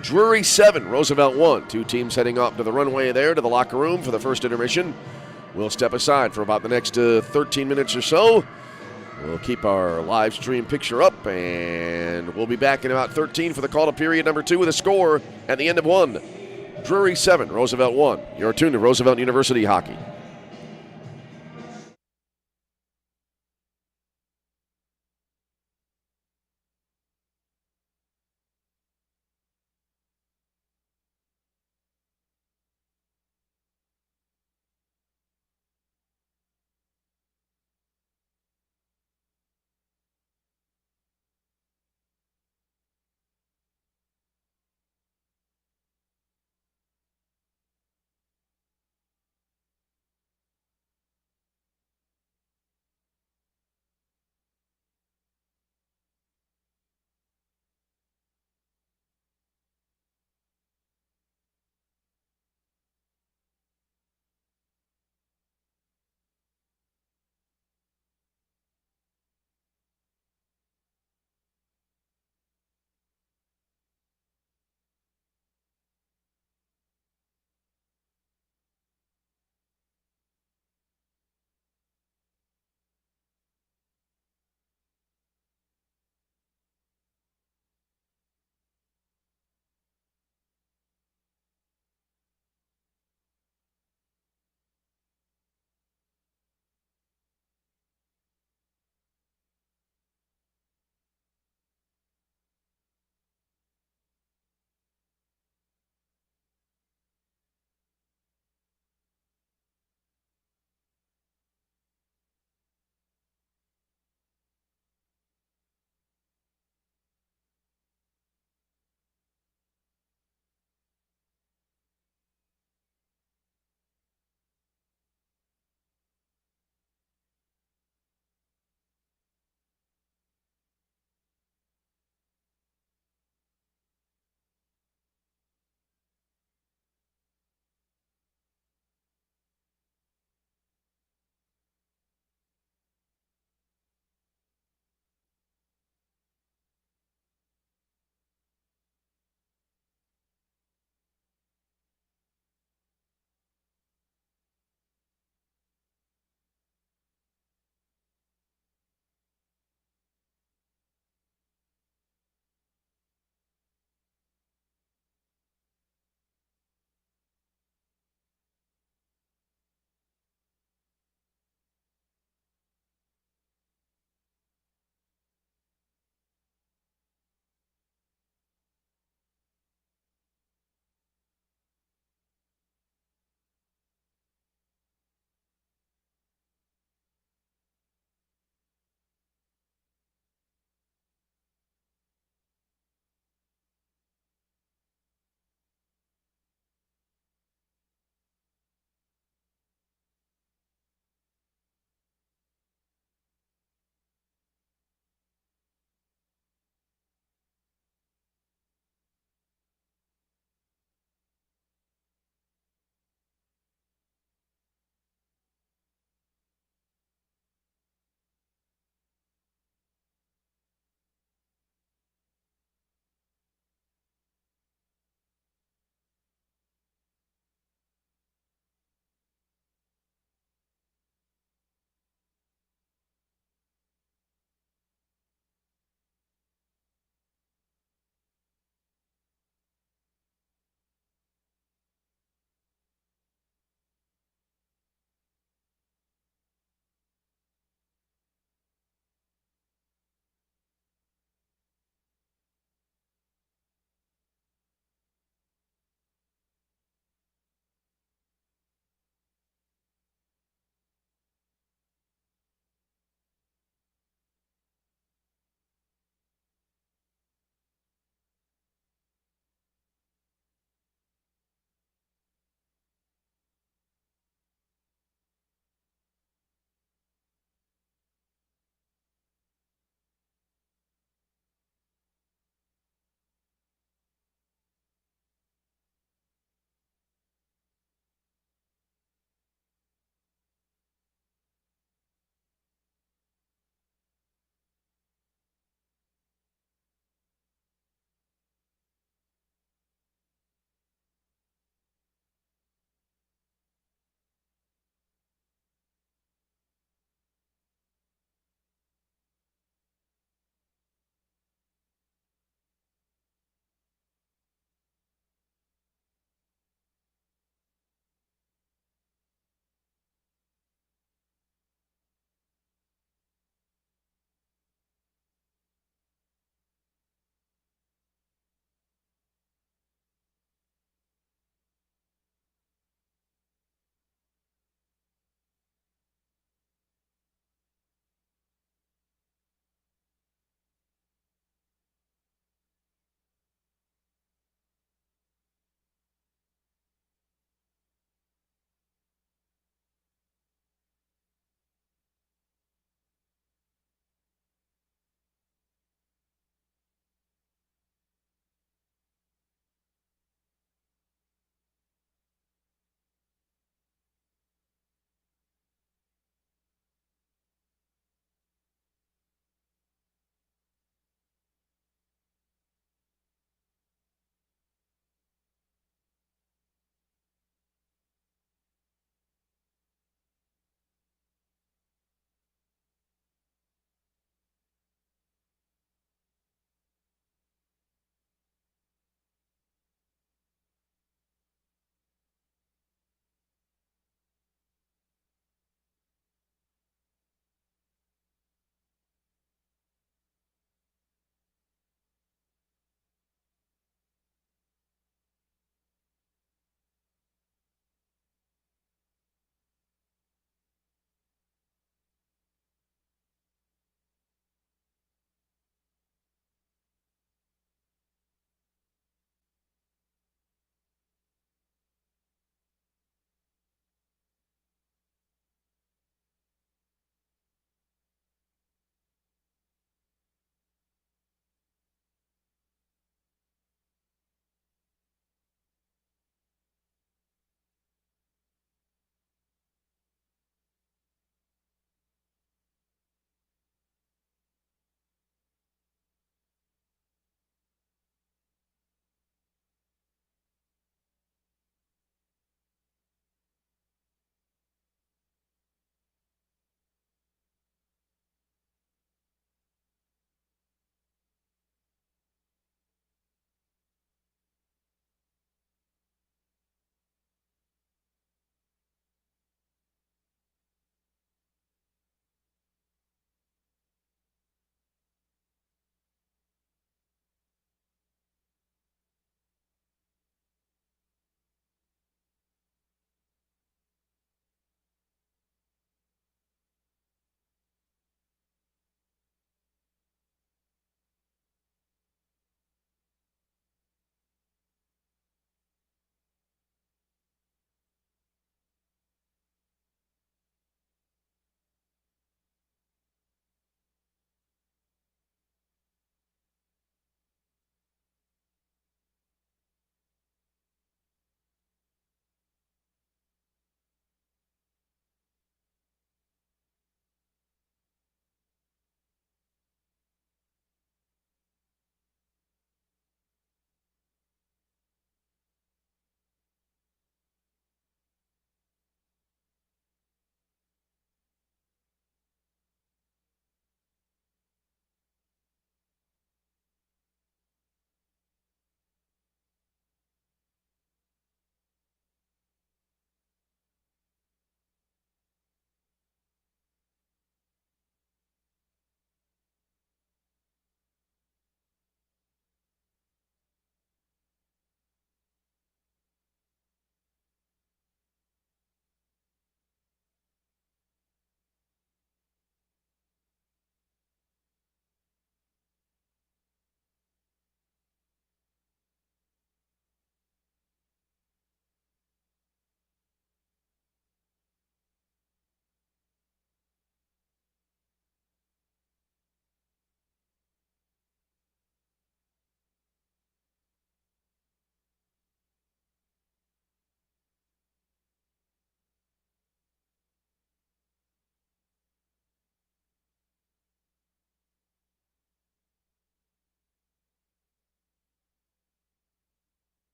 Drury 7, Roosevelt 1. Two teams heading off to the runway there to the locker room for the first intermission. We'll step aside for about the next 13 minutes or so. We'll keep our live stream picture up, and we'll be back in about 13 for the call to period number 2 with a score at the end of 1. Drury 7, Roosevelt 1. You're tuned to Roosevelt University Hockey.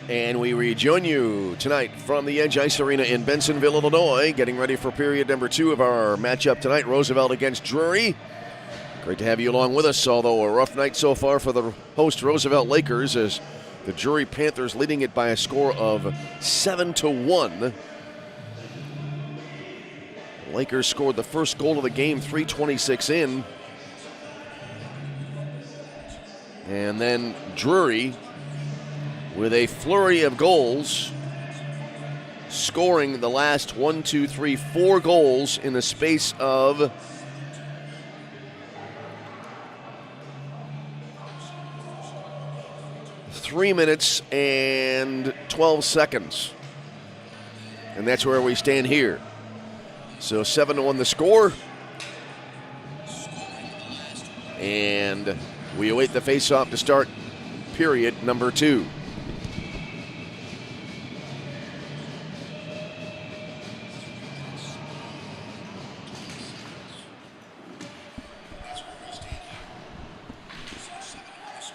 And we rejoin you tonight from the Edge Ice Arena in Bensonville, Illinois, getting ready for period number 2 of our matchup tonight, Roosevelt against Drury. Great to have you along with us, although a rough night so far for the host Roosevelt Lakers as the Drury Panthers leading it by a score of 7-1. The Lakers scored the first goal of the game 3:26 in. And then Drury, with a flurry of goals, scoring the last 4 goals in the space of three minutes and 12 seconds. And that's where we stand here. So 7-1 the score. And we await the face-off to start period number 2.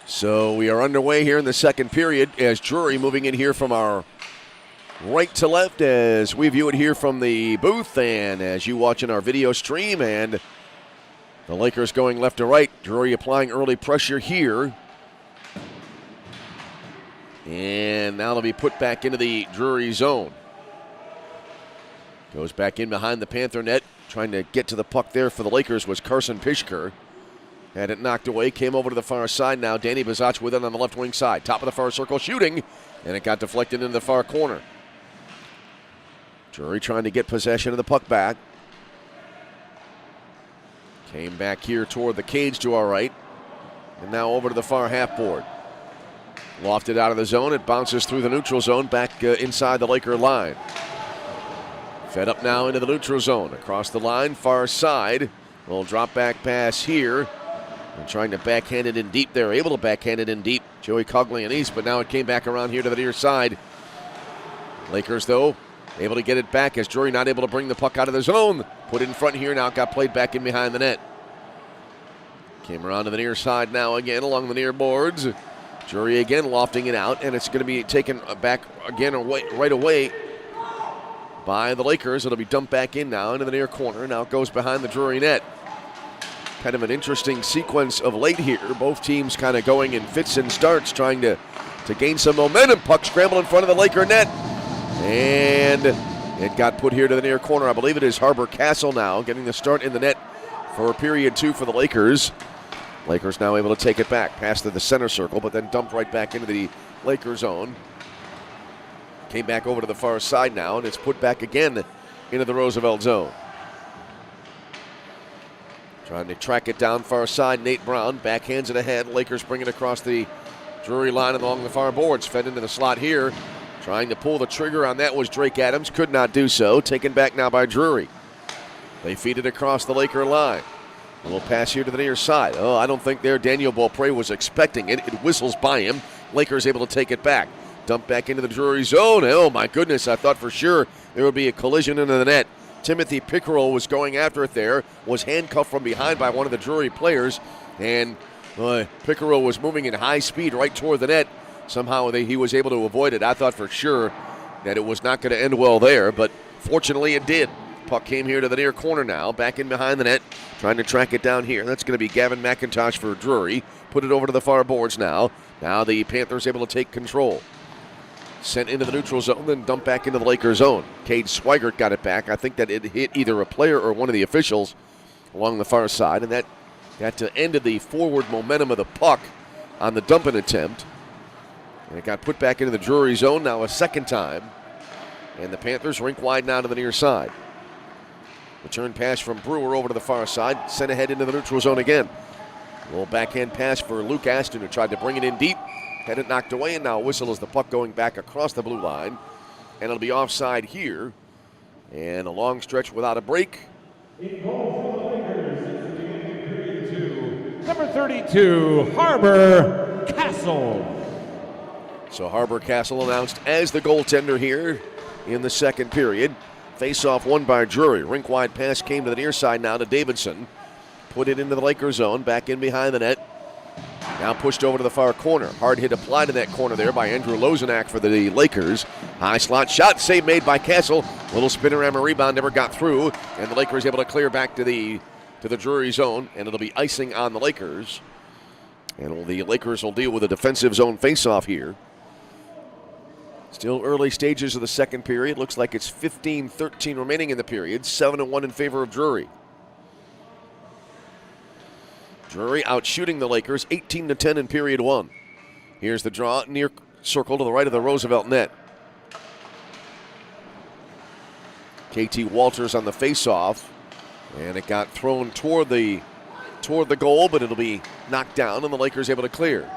So we are underway here in the second period as Drury moving in here from our right to left as we view it here from the booth and as you watch in our video stream, and the Lakers going left to right. Drury applying early pressure here. And now they'll be put back into the Drury zone. Goes back in behind the Panther net. Trying to get to the puck there for the Lakers was Carson Pishker. Had it knocked away, came over to the far side now. Danny Bazach with it on the left wing side. Top of the far circle shooting, and it got deflected into the far corner. Drury trying to get possession of the puck back. Came back here toward the cage to our right. And now over to the far half board. Lofted out of the zone. It bounces through the neutral zone back inside the Laker line. Fed up now into the neutral zone. Across the line, far side. Little drop back pass here. And trying to backhand it in deep there. Able to backhand it in deep. Joey Coglianese, but now it came back around here to the near side. Lakers, though, able to get it back as Drury not able to bring the puck out of the zone. Put it in front here now. Got played back in behind the net. Came around to the near side now again along the near boards. Drury again lofting it out, and it's going to be taken back again right away by the Lakers. It'll be dumped back in now into the near corner. Now it goes behind the Drury net. Kind of an interesting sequence of late here. Both teams kind of going in fits and starts, trying to gain some momentum. Puck scramble in front of the Laker net. And it got put here to the near corner. I believe it is Harbor Castle now getting the start in the net for period 2 for the Lakers. Lakers now able to take it back past the center circle, but then dumped right back into the Laker zone. Came back over to the far side now, and it's put back again into the Roosevelt zone. Trying to track it down far side. Nate Brown backhands it ahead. Lakers bring it across the Drury line along the far boards. Fed into the slot here. Trying to pull the trigger on that was Drake Adams. Could not do so. Taken back now by Drury. They feed it across the Laker line. A little pass here to the near side. Oh, I don't think there Daniel Beaupre was expecting it. It whistles by him. Lakers able to take it back. Dump back into the Drury zone. Oh, my goodness. I thought for sure there would be a collision into the net. Timothy Pickerel was going after it there. Was handcuffed from behind by one of the Drury players. And Pickerel was moving in high speed right toward the net. Somehow he was able to avoid it. I thought for sure that it was not going to end well there, but fortunately it did. Puck came here to the near corner now, back in behind the net, trying to track it down here. That's going to be Gavin McIntosh for Drury. Put it over to the far boards now. Now the Panthers able to take control. Sent into the neutral zone, then dumped back into the Lakers zone. Cade Swigert got it back. I think that it hit either a player or one of the officials along the far side, and that ended the forward momentum of the puck on the dumping attempt. And it got put back into the Drury zone now a second time. And the Panthers rink wide now to the near side. Return pass from Brewer over to the far side. Sent ahead into the neutral zone again. A little backhand pass for Luke Aston, who tried to bring it in deep. Had it knocked away, and now a whistle as the puck going back across the blue line. And it'll be offside here. And a long stretch without a break. In goal for the Lakers since the beginning of period 2, number 32, Harbor Castle. So Harbor Castle announced as the goaltender here in the second period. Face-off won by Drury. Rink-wide pass came to the near side now to Davidson. Put it into the Lakers zone, back in behind the net. Now pushed over to the far corner. Hard hit applied to that corner there by Andrew Lozenak for the Lakers. High slot shot, save made by Castle. Little spinorama rebound, never got through, and the Lakers able to clear back to the Drury zone, and it'll be icing on the Lakers. And the Lakers will deal with a defensive zone faceoff here. Still early stages of the second period. Looks like it's 15-13 remaining in the period. 7-1 in favor of Drury. Drury out shooting the Lakers 18-10 in period one. Here's the draw, near circle to the right of the Roosevelt net. KT Walters on the faceoff, and it got thrown toward the goal, but it'll be knocked down, and the Lakers able to clear.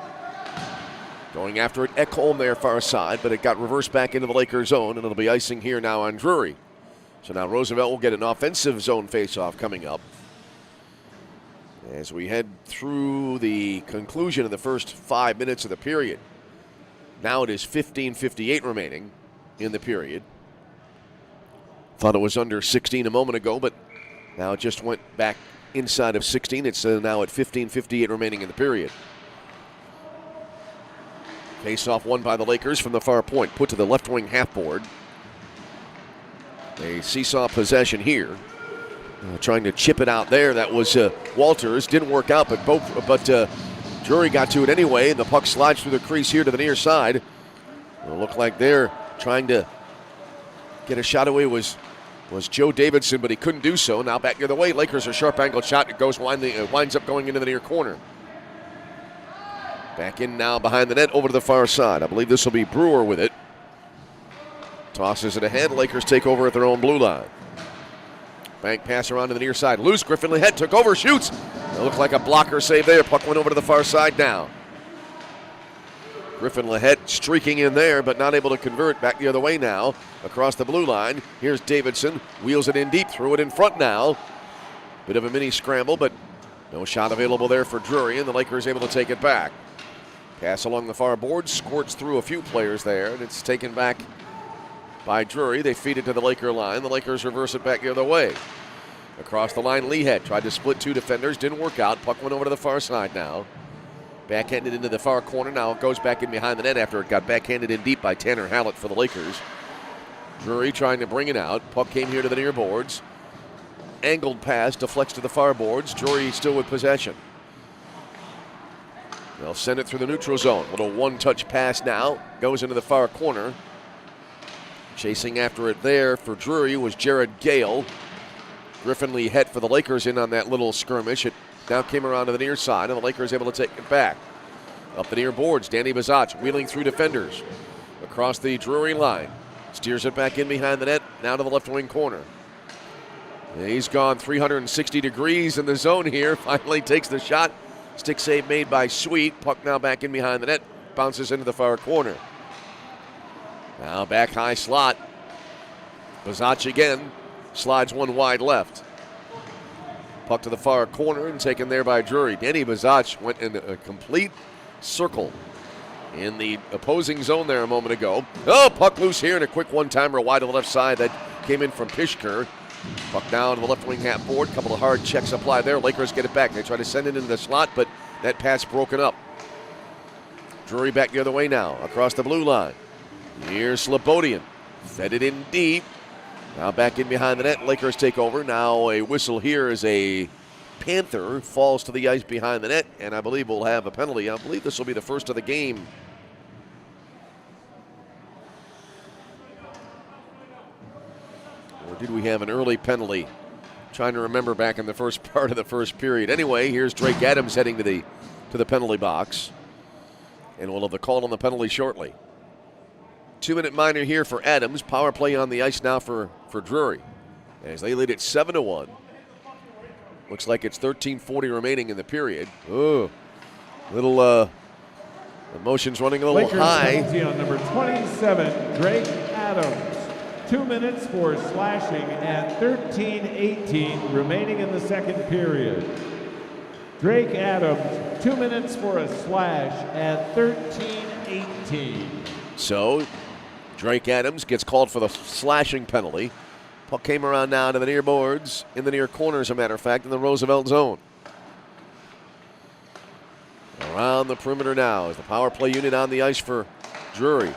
Going after it, Ekholm there far side, but it got reversed back into the Lakers zone, and it'll be icing here now on Drury. So now Roosevelt will get an offensive zone faceoff coming up as we head through the conclusion of the first 5 minutes of the period. Now it is 15:58 remaining in the period. Thought it was under 16 a moment ago, but now it just went back inside of 16. It's now at 15:58 remaining in the period. Face-off won by the Lakers from the far point, put to the left wing half board. A seesaw possession here. Trying to chip it out there. That was Walters. Didn't work out, but Drury got to it anyway, and the puck slides through the crease here to the near side. It'll look like they're trying to get a shot away was Joe Davidson, but he couldn't do so. Now back the other way. Lakers a sharp angled shot. It goes winds up going into the near corner. Back in now behind the net over to the far side. I believe this will be Brewer with it. Tosses it ahead. Lakers take over at their own blue line. Bank pass around to the near side. Loose. Griffin Lehead took over. Shoots. It looked like a blocker save there. Puck went over to the far side now. Griffin Lehead streaking in there, but not able to convert. Back the other way now. Across the blue line. Here's Davidson. Wheels it in deep. Threw it in front now. Bit of a mini scramble, but no shot available there for Drury, and the Lakers able to take it back. Pass along the far board. Squirts through a few players there, and it's taken back by Drury. They feed it to the Laker line. The Lakers reverse it back the other way. Across the line, Lehead tried to split two defenders. Didn't work out. Puck went over to the far side now. Backhanded into the far corner. Now it goes back in behind the net after it got backhanded in deep by Tanner Hallett for the Lakers. Drury trying to bring it out. Puck came here to the near boards. Angled pass deflects to the far boards. Drury still with possession. They'll send it through the neutral zone. Little one-touch pass now. Goes into the far corner. Chasing after it there for Drury was Jared Gale. Griffin Lehead for the Lakers in on that little skirmish. It now came around to the near side, and the Lakers able to take it back. Up the near boards, Danny Bazach wheeling through defenders. Across the Drury line. Steers it back in behind the net, now to the left wing corner. And he's gone 360 degrees in the zone here. Finally takes the shot. Stick save made by Sweet. Puck now back in behind the net. Bounces into the far corner. Now back high slot. Bazach again. Slides one wide left. Puck to the far corner and taken there by Drury. Danny Bazach went in a complete circle in the opposing zone there a moment ago. Oh, puck loose here and a quick one-timer wide to the left side that came in from Pishker. Puck down to the left wing half board. Couple of hard checks applied there. Lakers get it back. They try to send it into the slot, but that pass broken up. Drury back the other way now. Across the blue line. Here's Slobodian. Fed it in deep. Now back in behind the net. Lakers take over. Now a whistle here as a Panther falls to the ice behind the net, and I believe we'll have a penalty. I believe this will be the first of the game. Or did we have an early penalty? Trying to remember back in the first part of the first period. Anyway, here's Drake Adams heading to the penalty box. And we'll have the call on the penalty shortly. 2-minute minor here for Adams. Power play on the ice now for Drury. As they lead it 7-1. Looks like it's 13:40 remaining in the period. Oh, little emotions running a little Lakers high. Penalty on number 27, Drake Adams. 2 minutes for slashing at 13:18 remaining in the second period. Drake Adams, 2 minutes for a slash at 13:18. So Drake Adams gets called for the slashing penalty. Puck came around now to the near boards, in the near corner, as a matter of fact, in the Roosevelt zone. Around the perimeter now is the power play unit on the ice for Drury.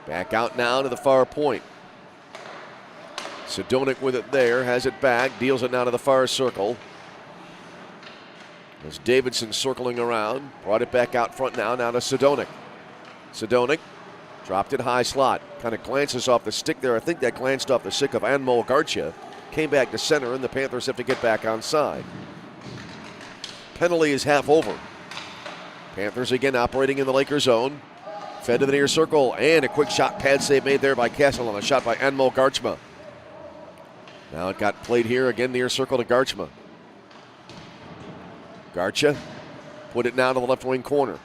Back out now to the far point. Sidonic with it there, has it back, deals it now to the far circle. As Davidson circling around, brought it back out front now to Sidonic. Sidonic dropped it high slot, kind of glances off the stick there. I think that glanced off the stick of Anmol Garcia. Came back to center, and the Panthers have to get back on side. Penalty is half over. Panthers again operating in the Lakers zone. Fed to the near circle, and a quick shot pad save made there by Castle on a shot by Anmol Garchma. Now it got played here again near circle to Garchma. Garcha put it now to the left wing corner.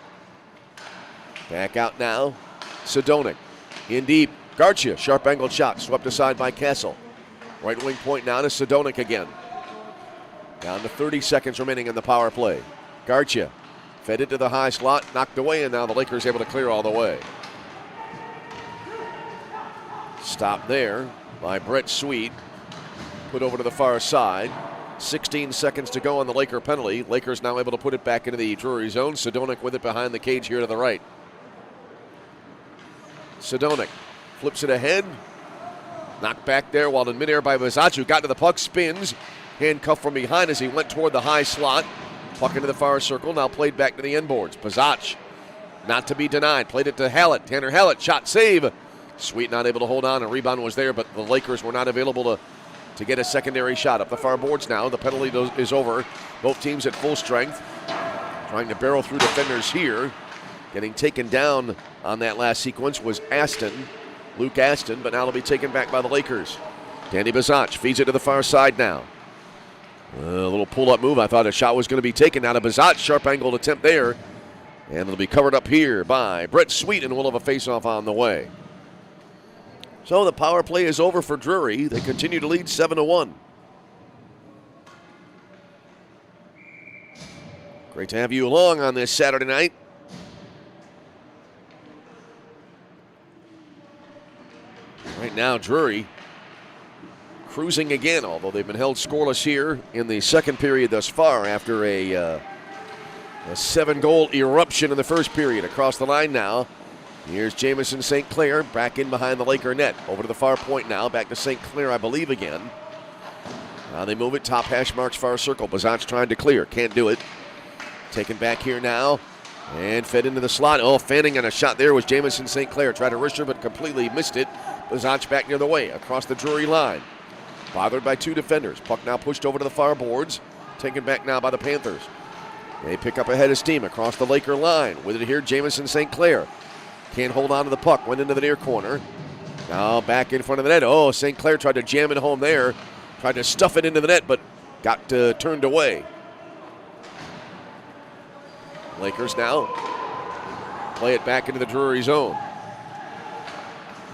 Back out now, Sidonic. In deep, Garcha, sharp angled shot, swept aside by Castle. Right wing point now to Sidonic again. Down to 30 seconds remaining in the power play. Garcha fed it to the high slot, knocked away, and now the Lakers able to clear all the way. Stop there by Brett Sweet. Put over to the far side. 16 seconds to go on the Laker penalty. Lakers now able to put it back into the Drury zone. Sidonic with it behind the cage here to the right. Sidonic flips it ahead. Knocked back there while in midair by Bazach, who got to the puck, spins. Handcuffed from behind as he went toward the high slot. Puck into the far circle, now played back to the end boards. Bazach, not to be denied, played it to Hallett. Tanner Hallett, shot save. Sweet not able to hold on, a rebound was there, but the Lakers were not available to get a secondary shot. Up the far boards now, the penalty is over. Both teams at full strength. Trying to barrel through defenders here. Getting taken down on that last sequence was Luke Aston, but now it'll be taken back by the Lakers. Danny Bazach feeds it to the far side now. A little pull-up move. I thought a shot was going to be taken out of Bazach. Sharp angled attempt there. And it'll be covered up here by Brett Sweet, and we'll have a face-off on the way. So the power play is over for Drury. They continue to lead 7-1. Great to have you along on this Saturday night. Right now, Drury cruising again, although they've been held scoreless here in the second period thus far after a 7-goal eruption in the first period. Across the line now, here's Jamison St. Clair back in behind the Laker net. Over to the far point now, back to St. Clair, I believe, again. Now they move it, top hash marks, far circle. Bazach trying to clear, can't do it. Taken back here now, and fed into the slot. Oh, fanning on a shot there was Jamison St. Clair. Tried to wrist her, but completely missed it. Bazach back near the way, across the Drury line. Bothered by two defenders. Puck now pushed over to the far boards. Taken back now by the Panthers. They pick up a head of steam across the Laker line. With it here, Jamison St. Clair. Can't hold on to the puck. Went into the near corner. Now back in front of the net. Oh, St. Clair tried to jam it home there. Tried to stuff it into the net, but got turned away. Lakers now play it back into the Drury zone.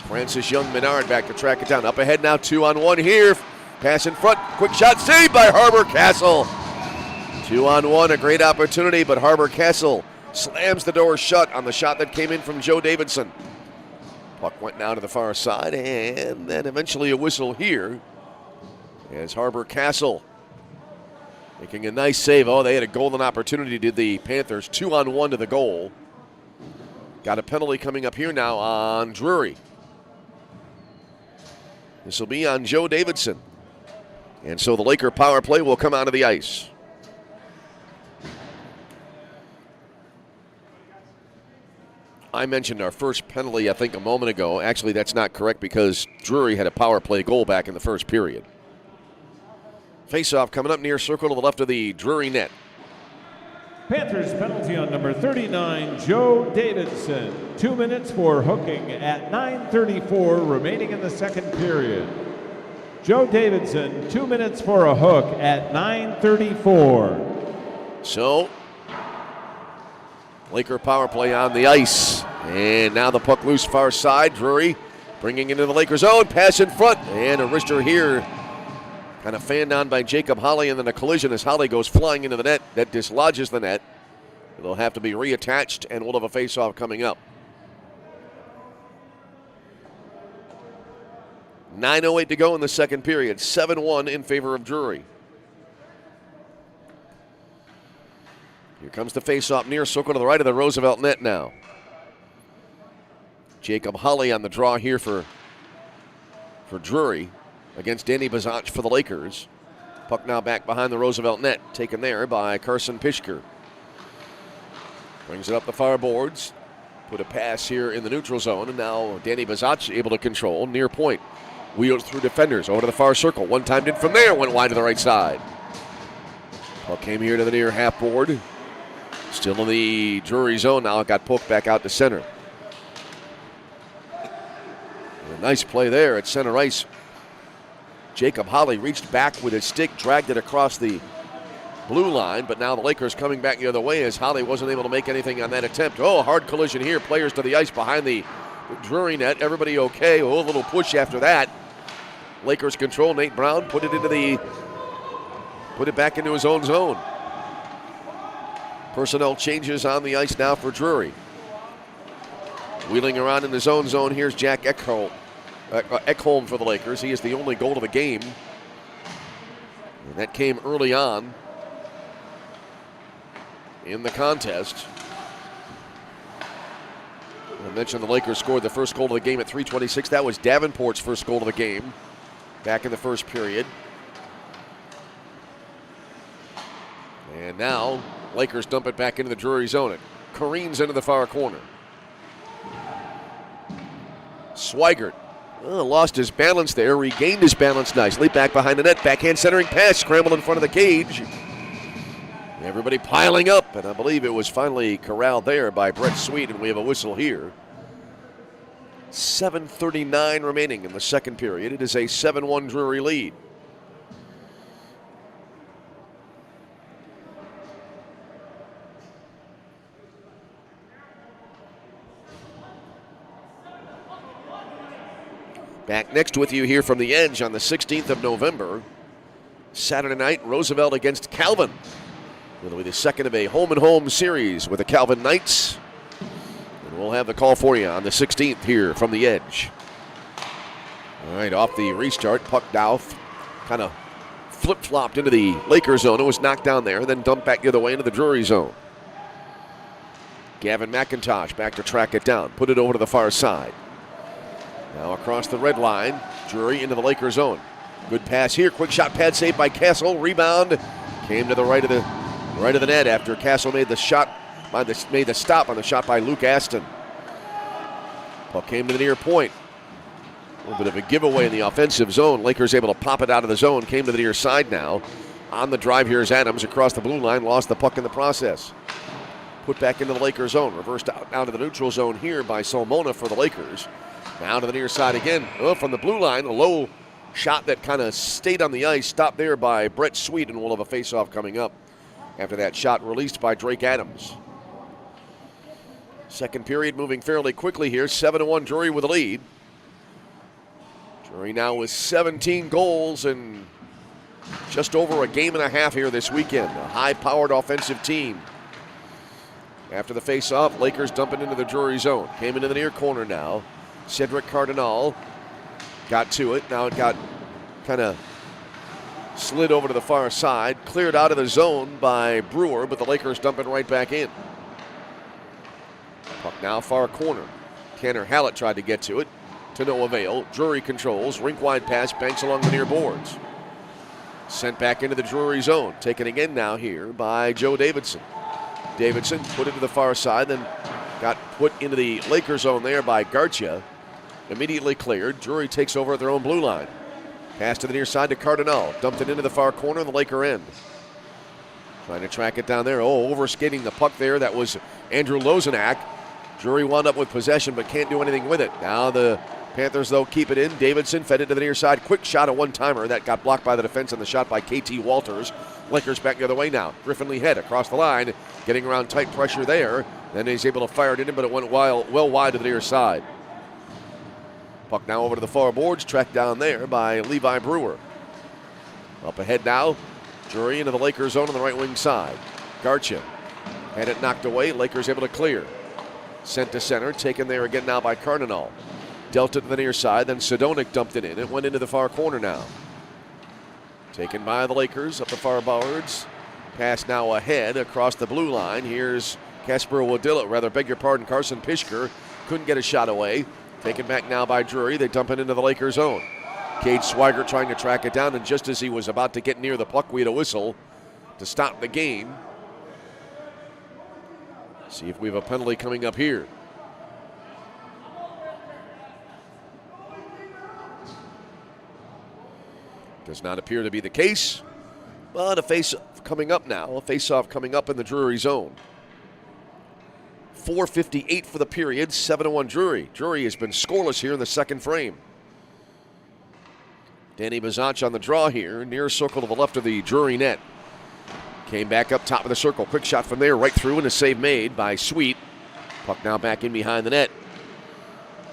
Francis Young-Menard back to track it down. Up ahead now, 2-on-1 here. Pass in front. Quick shot saved by Harbor Castle. 2-on-1, a great opportunity, but Harbor Castle slams the door shut on the shot that came in from Joe Davidson. Puck went now to the far side, and then eventually a whistle here as Harbor Castle making a nice save. Oh, they had a golden opportunity, did the Panthers. 2-on-1 to the goal. Got a penalty coming up here now on Drury. This will be on Joe Davidson. And so the Laker power play will come out of the ice. I mentioned our first penalty, I think, a moment ago. Actually, that's not correct because Drury had a power play goal back in the first period. Face-off coming up near circle to the left of the Drury net. Panthers penalty on number 39, Joe Davidson. 2 minutes for hooking at 9:34 remaining in the second period. Joe Davidson, 2 minutes for a hook at 9:34. So, Laker power play on the ice. And now the puck loose far side. Drury bringing into the Laker zone. Pass in front. And a wrister here. Kind of fanned on by Jacob Holly, and then a collision as Holly goes flying into the net. That dislodges the net. It'll have to be reattached, and we'll have a face-off coming up. 9:08 to go in the second period. 7-1 in favor of Drury. Here comes the face-off near circle to the right of the Roosevelt net now. Jacob Holly on the draw here for Drury against Danny Bazach for the Lakers. Puck now back behind the Roosevelt net, taken there by Carson Pishker. Brings it up the far boards. Put a pass here in the neutral zone, and now Danny Bazach able to control near point. Wheels through defenders over to the far circle. One timed in from there, went wide to the right side. Puck came here to the near half board. Still in the Drury zone now. It got poked back out to center. And a nice play there at center ice. Jacob Holly reached back with his stick, dragged it across the blue line, but now the Lakers coming back the other way as Holly wasn't able to make anything on that attempt. Oh, hard collision here. Players to the ice behind the Drury net. Everybody okay. Oh, a little push after that. Lakers control. Nate Brown put it back into his own zone. Personnel changes on the ice now for Drury. Wheeling around in his own zone, here's Jack Ekholm for the Lakers. He is the only goal of the game. And that came early on in the contest. I mentioned the Lakers scored the first goal of the game at 3:26. That was Davenport's first goal of the game back in the first period. And now Lakers dump it back into the Drury zone. It careens into the far corner. Swigert lost his balance there, regained his balance nicely. Back behind the net, backhand centering pass, scrambled in front of the cage. Everybody piling up, and I believe it was finally corralled there by Brett Sweet, and we have a whistle here. 7:39 remaining in the second period. It is a 7-1 Drury lead. Back next with you here from the Edge on the 16th of November. Saturday night, Roosevelt against Calvin. It'll be the second of a home-and-home series with the Calvin Knights. And we'll have the call for you on the 16th here from the Edge. All right, off the restart, puck now kind of flip-flopped into the Lakers zone. It was knocked down there and then dumped back the other way into the Drury zone. Gavin McIntosh back to track it down, put it over to the far side. Now across the red line, Drury into the Lakers zone. Good pass here, quick shot pad saved by Castle. Rebound came to the right of the net after Castle made the stop on the shot by Luke Aston. Puck came to the near point. A little bit of a giveaway in the offensive zone. Lakers able to pop it out of the zone. Came to the near side now. On the drive here is Adams across the blue line. Lost the puck in the process. Put back into the Lakers zone. Reversed out to the neutral zone here by Solmona for the Lakers. Now to the near side again. From the blue line, a low shot that kind of stayed on the ice. Stopped there by Brett Sweet, and we'll have a face-off coming up after that shot released by Drake Adams. Second period moving fairly quickly here. 7-1 Drury with a lead. Drury now with 17 goals and just over a game and a half here this weekend. A high-powered offensive team. After the face-off, Lakers dumping into the Drury zone. Came into the near corner now. Cedric Cardinal got to it. Now it got kind of slid over to the far side. Cleared out of the zone by Brewer, but the Lakers dumping right back in. Puck now far corner. Tanner Hallett tried to get to it. To no avail. Drury controls. Rink-wide pass. Banks along the near boards. Sent back into the Drury zone. Taken again now here by Joe Davidson. Davidson put it to the far side, then got put into the Lakers zone there by Garcia. Immediately cleared. Drury takes over at their own blue line. Pass to the near side to Cardinal. Dumped it into the far corner of the Laker end. Trying to track it down there. Oh, overskating the puck there. That was Andrew Lozenak. Drury wound up with possession but can't do anything with it. Now the Panthers, though, keep it in. Davidson fed it to the near side. Quick shot, a one-timer. That got blocked by the defense on the shot by KT Walters. Lakers back the other way now. Griffin Lee head across the line. Getting around tight pressure there. Then he's able to fire it in, but it went well wide to the near side. Puck now over to the far boards. Tracked down there by Levi Brewer. Up ahead now. Drury into the Lakers zone on the right wing side. Garcia had it knocked away. Lakers able to clear. Sent to center. Taken there again now by Cardinal. Dealt it to the near side. Then Sidonic dumped it in. It went into the far corner now. Taken by the Lakers up the far boards. Pass now ahead across the blue line. Here's Carson Pischker couldn't get a shot away. Taken back now by Drury. They dump it into the Lakers' zone. Cade Swigert trying to track it down, and just as he was about to get near the puck, we had a whistle to stop the game. See if we have a penalty coming up here. Does not appear to be the case, but a face-off coming up now. A face-off coming up in the Drury zone. 4:58 for the period, 7-1 Drury. Drury has been scoreless here in the second frame. Danny Bazach on the draw here, near circle to the left of the Drury net. Came back up top of the circle. Quick shot from there, right through, and a save made by Sweet. Puck now back in behind the net.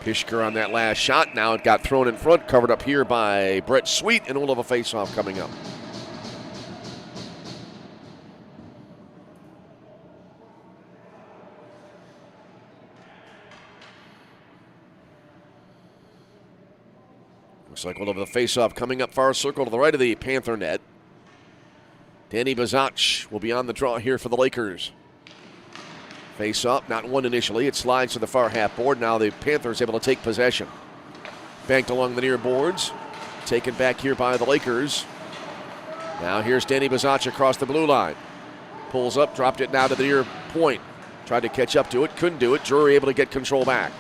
Pischker on that last shot. Now it got thrown in front, covered up here by Brett Sweet, and we'll have a face-off coming up. Looks like we'll have the face-off coming up far circle to the right of the Panther net. Danny Bazach will be on the draw here for the Lakers. Face-off, not one initially. It slides to the far half board. Now the Panthers able to take possession. Banked along the near boards. Taken back here by the Lakers. Now here's Danny Bazach across the blue line. Pulls up, dropped it now to the near point. Tried to catch up to it, couldn't do it. Drury able to get control back.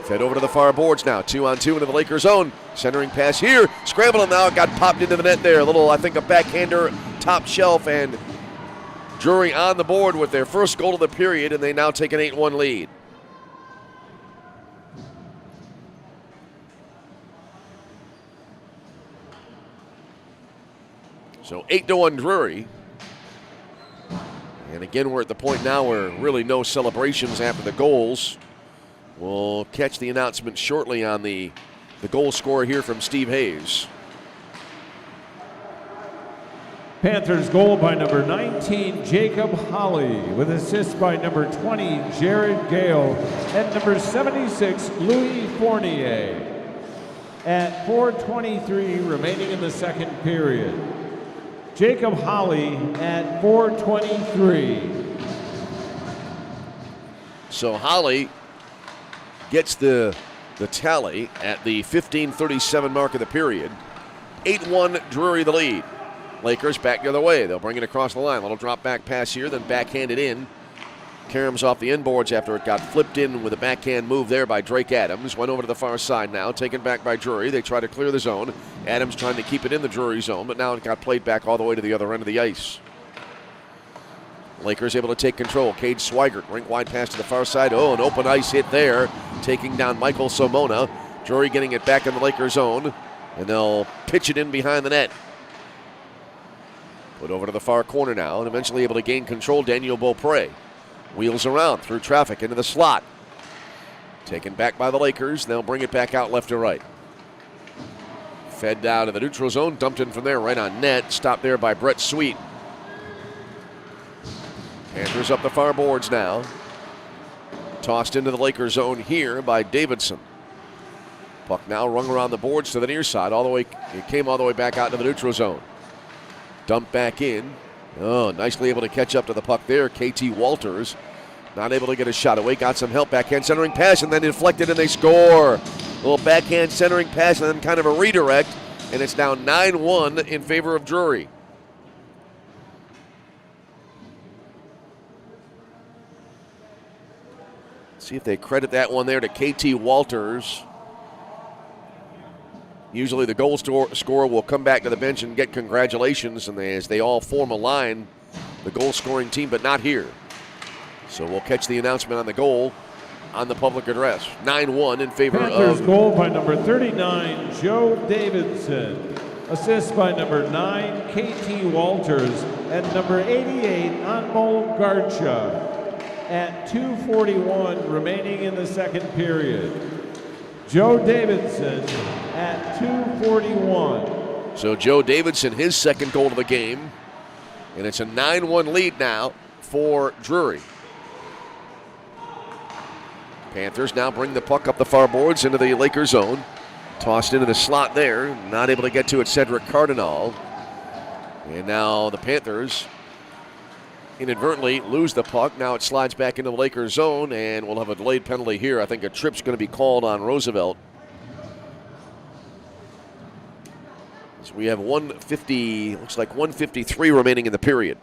Fed over to the far boards now. 2-on-2 into the Lakers zone. Centering pass here. Scrambling now. Got popped into the net there. A little, I think, a backhander, top shelf, and Drury on the board with their first goal of the period, and they now take an 8-1 lead. So 8-1 Drury. And again, we're at the point now where really no celebrations after the goals. We'll catch the announcement shortly on the goal scorer here from Steve Hayes. Panthers goal by number 19, Jacob Holly, with assist by number 20, Jared Gale, and number 76, Louis Fournier. At 4:23 remaining in the second period. Jacob Holly at 4:23. So Holly gets the tally at the 15:37 mark of the period. 8-1 Drury the lead. Lakers back the other way. They'll bring it across the line. Little drop back pass here, then backhanded in. Karams off the inboards after it got flipped in with a backhand move there by Drake Adams. Went over to the far side now, taken back by Drury. They try to clear the zone. Adams trying to keep it in the Drury zone, but now it got played back all the way to the other end of the ice. Lakers able to take control. Cade Swigert, rink wide pass to the far side. Oh, an open ice hit there, taking down Michael Somona. Drury getting it back in the Lakers zone, and they'll pitch it in behind the net. Put over to the far corner now, and eventually able to gain control. Daniel Beaupre wheels around through traffic into the slot. Taken back by the Lakers. They'll bring it back out left to right. Fed down to the neutral zone, dumped in from there right on net. Stopped there by Brett Sweet. Panthers up the far boards now. Tossed into the Lakers zone here by Davidson. Puck now rung around the boards to the near side. It came all the way back out to the neutral zone. Dumped back in. Oh, nicely able to catch up to the puck there. KT Walters not able to get a shot away. Got some help. Backhand centering pass and then deflected and they score. A little backhand centering pass and then kind of a redirect. And it's now 9-1 in favor of Drury. See if they credit that one there to KT Walters. Usually the goal scorer will come back to the bench and get congratulations, and as they all form a line, the goal-scoring team, but not here. So we'll catch the announcement on the goal on the public address. 9-1 in favor Panthers of... goal by number 39, Joe Davidson. Assist by number 9, KT Walters, and number 88, Anmol Garcha. At 2:41 remaining in the second period. Joe Davidson at 2:41. So Joe Davidson, his second goal of the game. And it's a 9-1 lead now for Drury. Panthers now bring the puck up the far boards into the Lakers zone. Tossed into the slot there. Not able to get to it, Cedric Cardinal. And now the Panthers inadvertently lose the puck. Now it slides back into the Lakers zone, and we'll have a delayed penalty here. I think a trip's going to be called on Roosevelt. So we have 150, looks like 153 remaining in the period.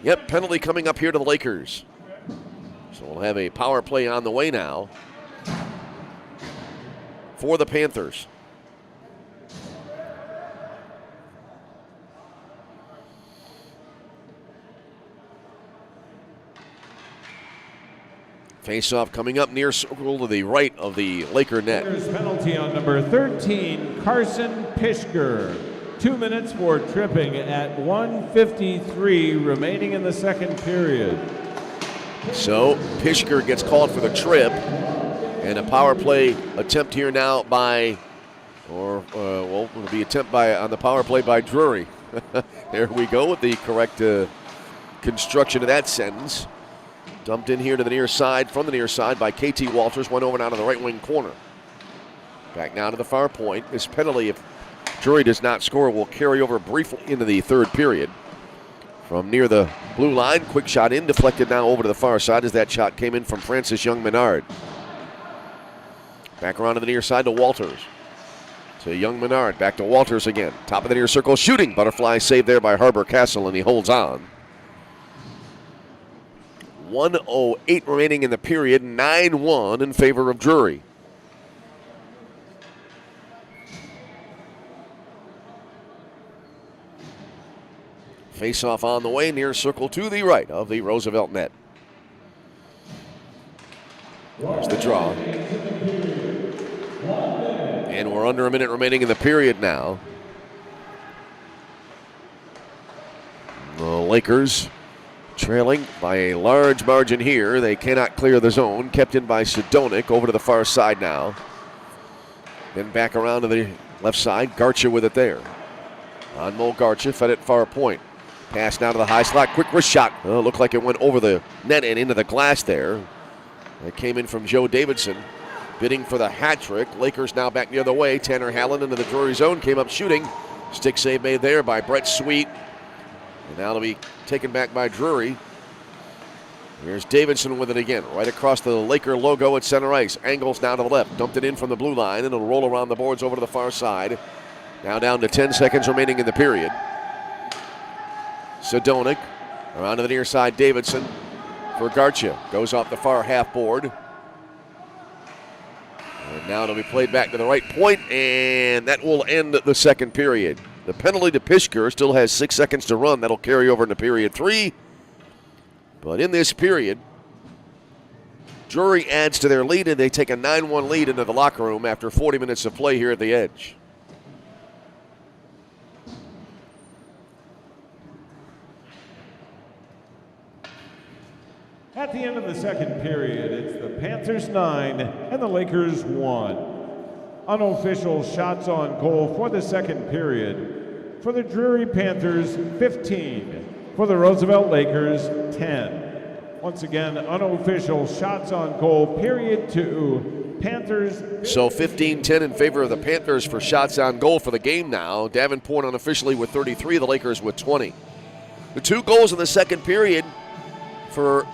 Yep, penalty coming up here to the Lakers. So we'll have a power play on the way now for the Panthers. Face-off coming up near circle to the right of the Laker net. Lakers penalty on number 13, Carson Pishker. 2 minutes for tripping at 1:53 remaining in the second period. So Pishker gets called for the trip, and a power play attempt here now by, it'll be attempt by on the power play by Drury. There we go with the correct construction of that sentence. Dumped in here to the near side, from the near side by KT Walters, went over now to the right wing corner. Back now to the far point. This penalty, if Drury does not score, will carry over briefly into the third period. From near the blue line, quick shot in, deflected now over to the far side as that shot came in from Francis Young-Menard. Back around to the near side to Walters. To Young-Menard, back to Walters again. Top of the near circle, shooting. Butterfly save there by Harbor Castle, and he holds on. 1:08 remaining in the period, 9-1 in favor of Drury. Face-off on the way, near circle to the right of the Roosevelt net. There's the draw. And we're under a minute remaining in the period now. The Lakers trailing by a large margin here. They cannot clear the zone. Kept in by Sidonic over to the far side now. Then back around to the left side. Garcha with it there. On Mo Garcha, fed it far point. Pass now to the high slot. Quick wrist shot. Oh, looked like it went over the net and into the glass there. It came in from Joe Davidson, bidding for the hat trick. Lakers now back the other way. Tanner Hallen into the Drury zone. Came up shooting. Stick save made there by Brett Sweet. And now it'll be taken back by Drury. Here's Davidson with it again, right across the Laker logo at center ice. Angles now to the left, dumped it in from the blue line, and it'll roll around the boards over to the far side. Now down to 10 seconds remaining in the period. Sidonic, around to the near side, Davidson for Garcha. Goes off the far half board. And now it'll be played back to the right point, and that will end the second period. The penalty to Pishker still has 6 seconds to run. That'll carry over into period 3. But in this period, Drury adds to their lead, and they take a 9-1 lead into the locker room after 40 minutes of play here at the Edge. At the end of the second period, it's the Panthers 9 and the Lakers 1. Unofficial shots on goal for the second period. For the Drury Panthers, 15. For the Roosevelt Lakers, 10. Once again, unofficial shots on goal, period 2. Panthers. So 15-10 in favor of the Panthers for shots on goal for the game now. Davenport unofficially with 33, the Lakers with 20. The 2 goals in the second period for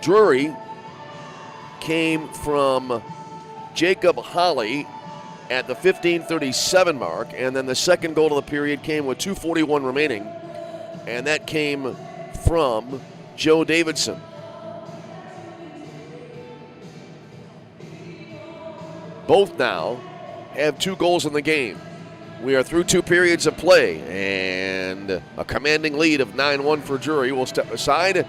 Drury came from Jacob Holly at the 15:37 mark, and then the second goal of the period came with 2:41 remaining, and that came from Joe Davidson. Both now have 2 goals in the game. We are through 2 periods of play, and a commanding lead of 9-1 for Drury. We'll step aside.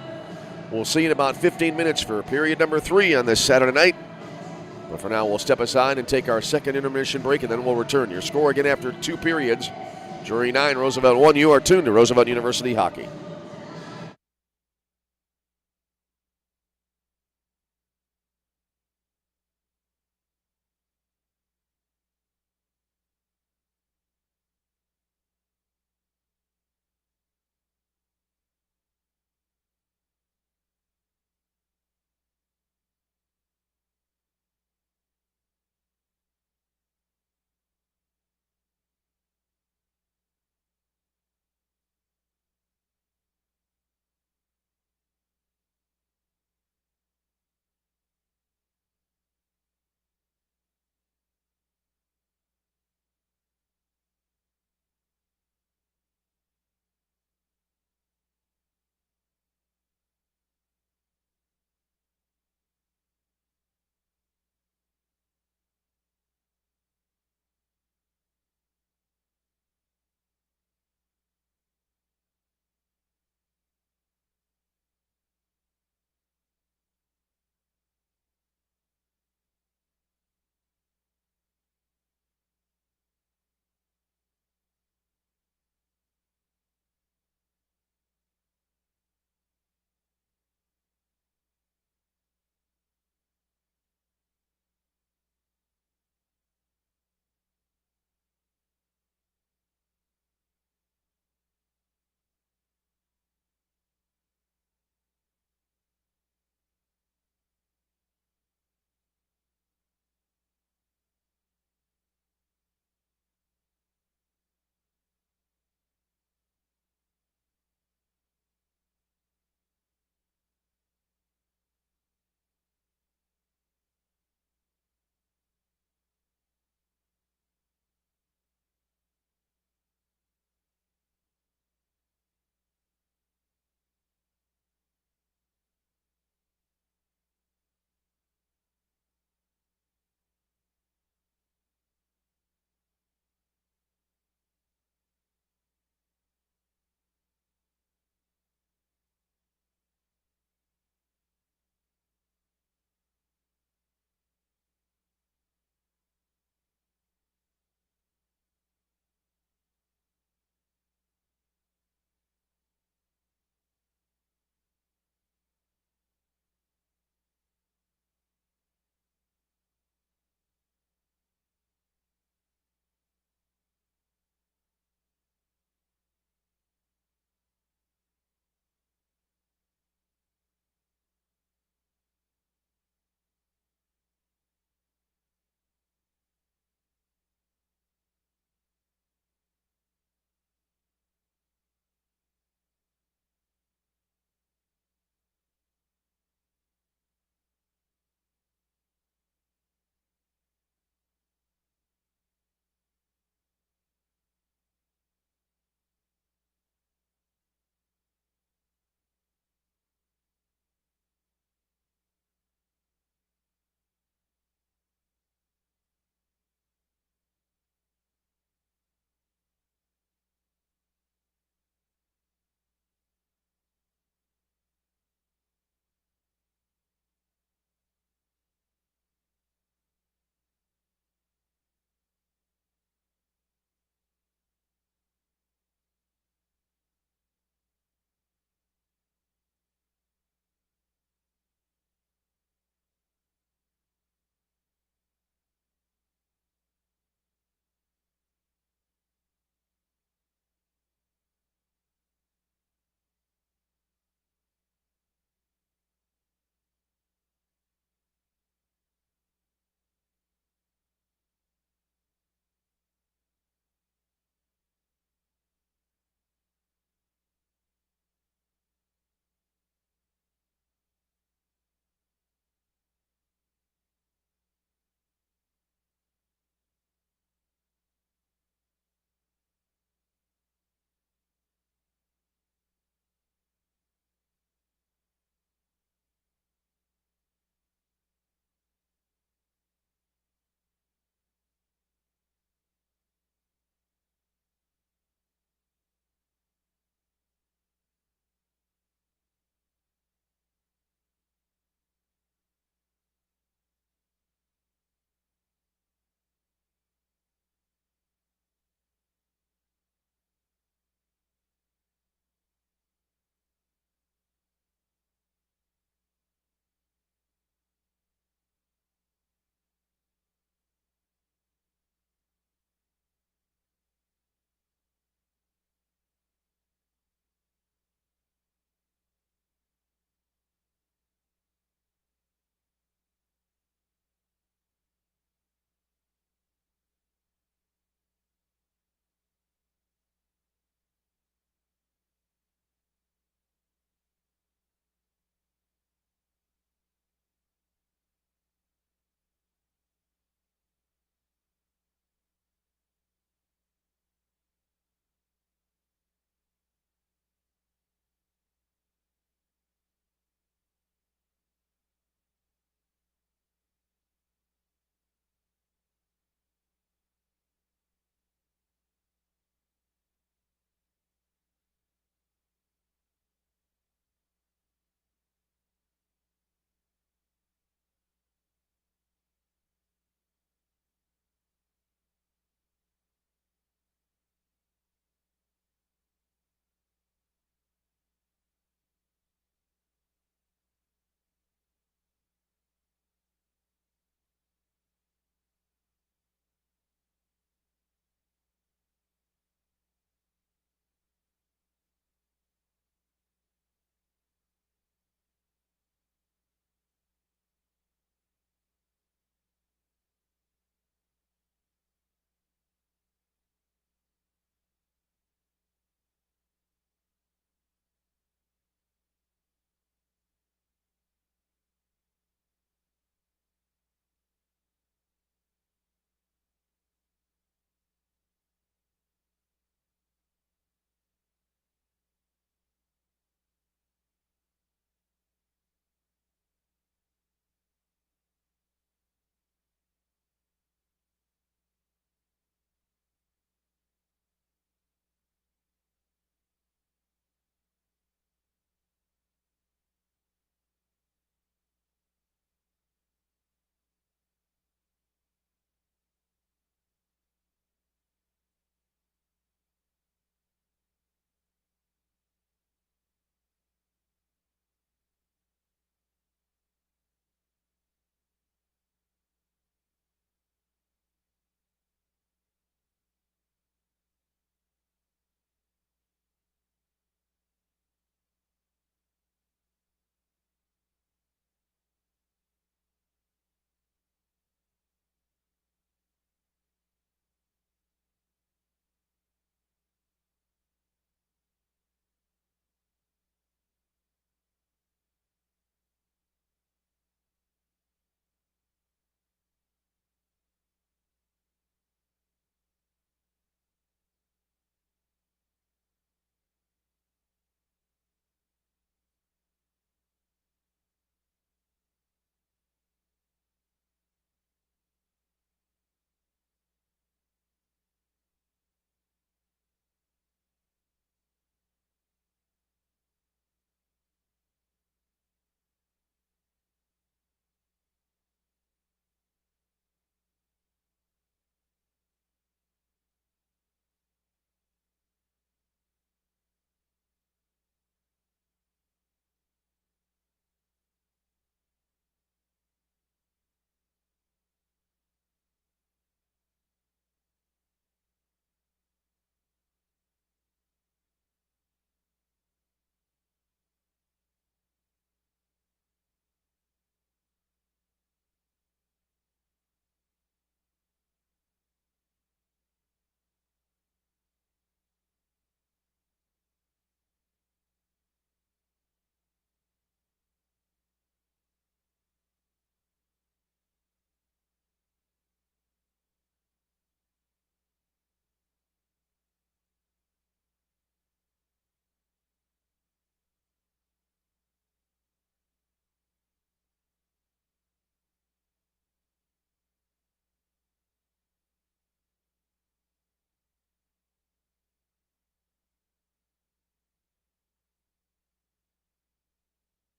We'll see you in about 15 minutes for period number 3 on this Saturday night. But for now, we'll step aside and take our second intermission break, and then we'll return. Your score again after 2 periods. Drury 9, Roosevelt 1. You are tuned to Roosevelt University Hockey.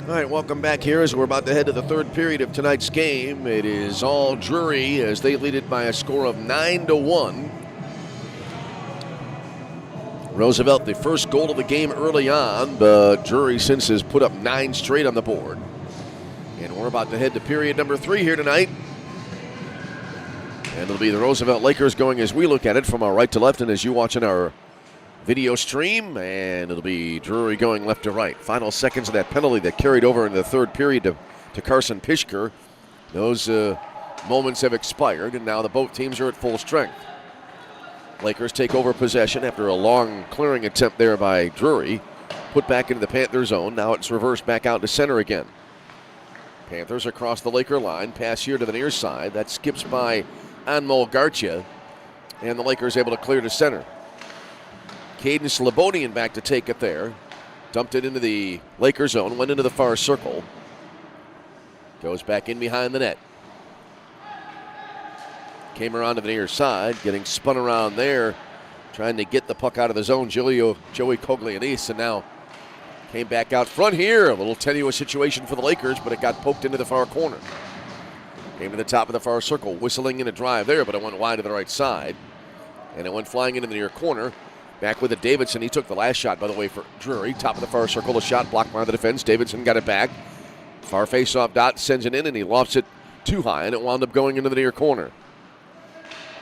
All right, welcome back here as we're about to head to the third period of tonight's game. It is all Drury as they lead it by a score of 9-1. Roosevelt, the first goal of the game early on, but Drury since has put up 9 straight on the board. And we're about to head to period number 3 here tonight. And it'll be the Roosevelt Lakers going as we look at it from our right to left and as you watch in our video stream, and it'll be Drury going left to right. Final seconds of that penalty that carried over into the third period to Carson Pishker. Those moments have expired, and now both teams are at full strength. Lakers take over possession after a long clearing attempt there by Drury. Put back into the Panther zone. Now it's reversed back out to center again. Panthers across the Laker line. Pass here to the near side. That skips by Anmol Garcia, and the Lakers able to clear to center. Caden Slobodian back to take it there. Dumped it into the Laker zone, went into the far circle. Goes back in behind the net. Came around to the near side, getting spun around there, trying to get the puck out of the zone. Joey Coglianese, and now came back out front here. A little tenuous situation for the Lakers, but it got poked into the far corner. Came to the top of the far circle, whistling in a drive there, but it went wide to the right side. And it went flying into the near corner. Back with it, Davidson. He took the last shot, by the way, for Drury. Top of the far circle, a shot blocked by the defense. Davidson got it back. Far face-off dot, sends it in, and he lofts it too high, and it wound up going into the near corner.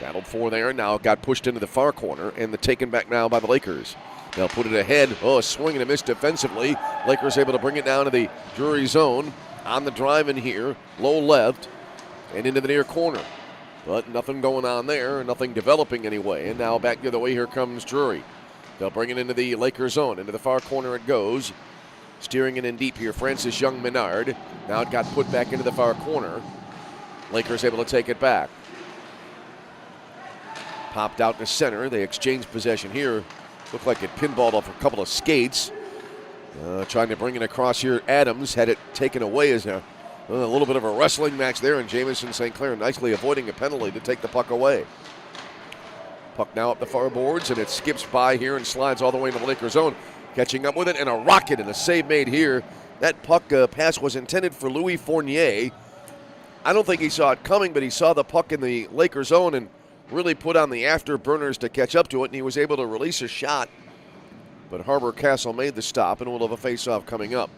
Battled for there, now it got pushed into the far corner, and the taken back now by the Lakers. They'll put it ahead. Oh, a swing and a miss defensively. Lakers able to bring it down to the Drury zone. On the drive in here, low left, and into the near corner. But nothing going on there, nothing developing anyway. And now back the other way, here comes Drury. They'll bring it into the Lakers zone. Into the far corner it goes. Steering it in deep here, Francis Young-Menard. Now it got put back into the far corner. Lakers able to take it back. Popped out to center. They exchanged possession here. Looked like it pinballed off a couple of skates. Trying to bring it across here. Adams had it taken away as a little bit of a wrestling match there, and Jamison St. Clair nicely avoiding a penalty to take the puck away. Puck now up the far boards, and it skips by here and slides all the way into the Lakers zone. Catching up with it, and a rocket and a save made here. That puck pass was intended for Louis Fournier. I don't think he saw it coming, but he saw the puck in the Lakers zone and really put on the afterburners to catch up to it, and he was able to release a shot. But Harbor Castle made the stop, and we'll have a face-off coming up.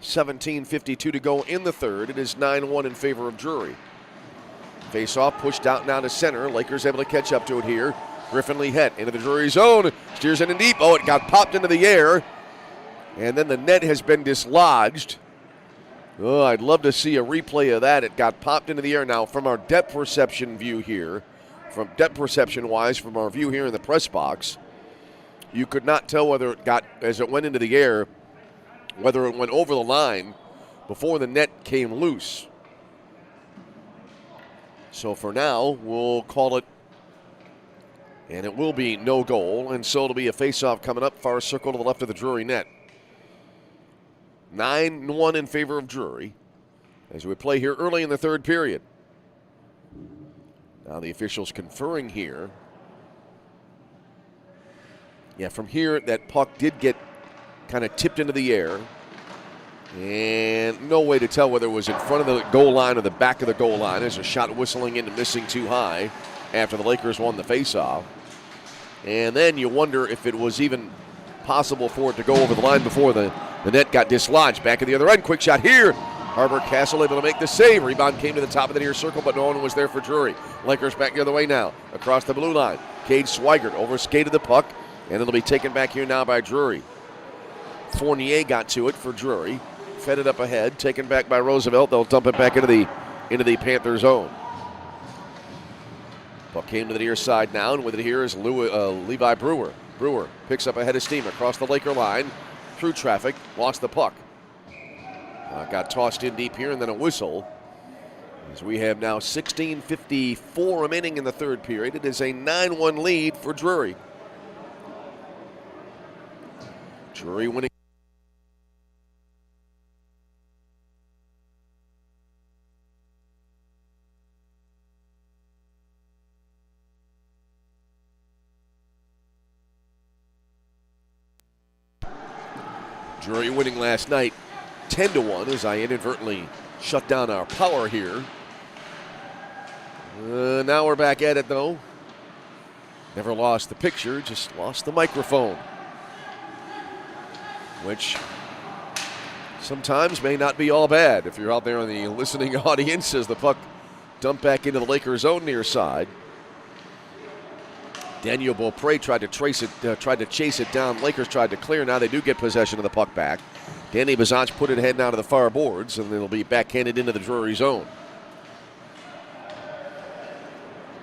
17:52 to go in the third. It is 9-1 in favor of Drury. Face-off pushed out now to center. Lakers able to catch up to it here. Griffin Lehet into the Drury zone. Steers it in deep. Oh, it got popped into the air. And then the net has been dislodged. Oh, I'd love to see a replay of that. It got popped into the air. Now, from our depth perception view here, from depth perception-wise, from our view here in the press box, you could not tell whether it got, as it went into the air, whether it went over the line before the net came loose. So for now, we'll call it, and it will be no goal, and so it'll be a face-off coming up, far circle to the left of the Drury net. 9-1 in favor of Drury as we play here early in the third period. Now the officials conferring here. Yeah, from here, that puck did get kind of tipped into the air. And no way to tell whether it was in front of the goal line or the back of the goal line. There's a shot whistling in and missing too high after the Lakers won the faceoff. And then you wonder if it was even possible for it to go over the line before the net got dislodged. Back at the other end, quick shot here. Harbor Castle able to make the save. Rebound came to the top of the near circle, but no one was there for Drury. Lakers back the other way now, across the blue line. Cade Swigert overskated the puck, and it'll be taken back here now by Drury. Fournier got to it for Drury. Fed it up ahead, taken back by Roosevelt. They'll dump it back into the Panther zone. Puck came to the near side now, and with it here is Levi Brewer. Brewer picks up a head of steam across the Laker line, through traffic, lost the puck. Got tossed in deep here, and then a whistle. As we have now 16:54 remaining in the third period. It is a 9-1 lead for Drury. Drury winning. Drury winning last night 10-1 as I inadvertently shut down our power here. Now we're back at it, though. Never lost the picture, just lost the microphone, which sometimes may not be all bad if you're out there in the listening audience as the puck dumped back into the Lakers' own near side. Daniel Beaupre tried to chase it down. Lakers tried to clear. Now they do get possession of the puck back. Danny Bazach put it heading out of the far boards, and it'll be backhanded into the Drury zone.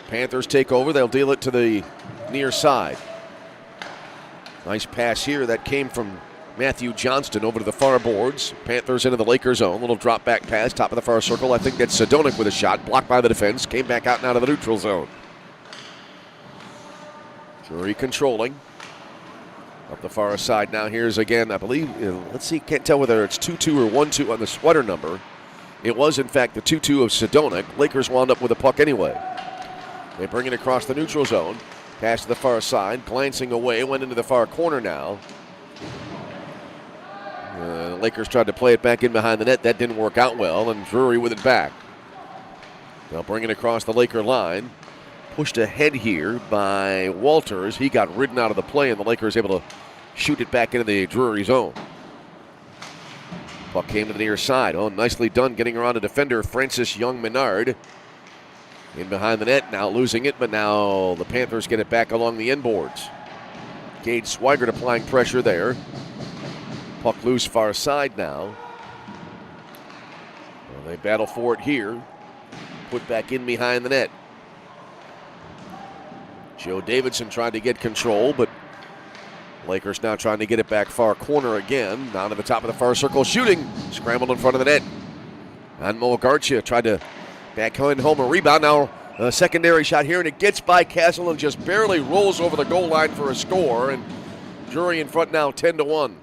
Panthers take over. They'll deal it to the near side. Nice pass here. That came from Matthew Johnston over to the far boards. Panthers into the Lakers zone. Little drop back pass, top of the far circle. I think that's Sedonic with a shot. Blocked by the defense. Came back out and out of the neutral zone. Drury controlling. Up the far side now. Here's again, I believe, let's see, can't tell whether it's 2-2 or 1-2 on the sweater number. It was, in fact, the 2-2 of Sedonic. Lakers wound up with the puck anyway. They bring it across the neutral zone. Pass to the far side. Glancing away. Went into the far corner now. Lakers tried to play it back in behind the net. That didn't work out well, and Drury with it back. They'll bring it across the Laker line. Pushed ahead here by Walters. He got ridden out of the play, and the Lakers able to shoot it back into the Drury zone. Puck came to the near side. Oh, nicely done getting around a defender, Francis Young-Menard. In behind the net, now losing it, but now the Panthers get it back along the end boards. Gage Swigert applying pressure there. Puck loose far side now. Well, they battle for it here. Put back in behind the net. Joe Davidson tried to get control, but Lakers now trying to get it back far corner again. Down to the top of the far circle, shooting. Scrambled in front of the net. And Garcia tried to backhand home a rebound. Now a secondary shot here, and it gets by Castle and just barely rolls over the goal line for a score. And Drury in front now 10-1.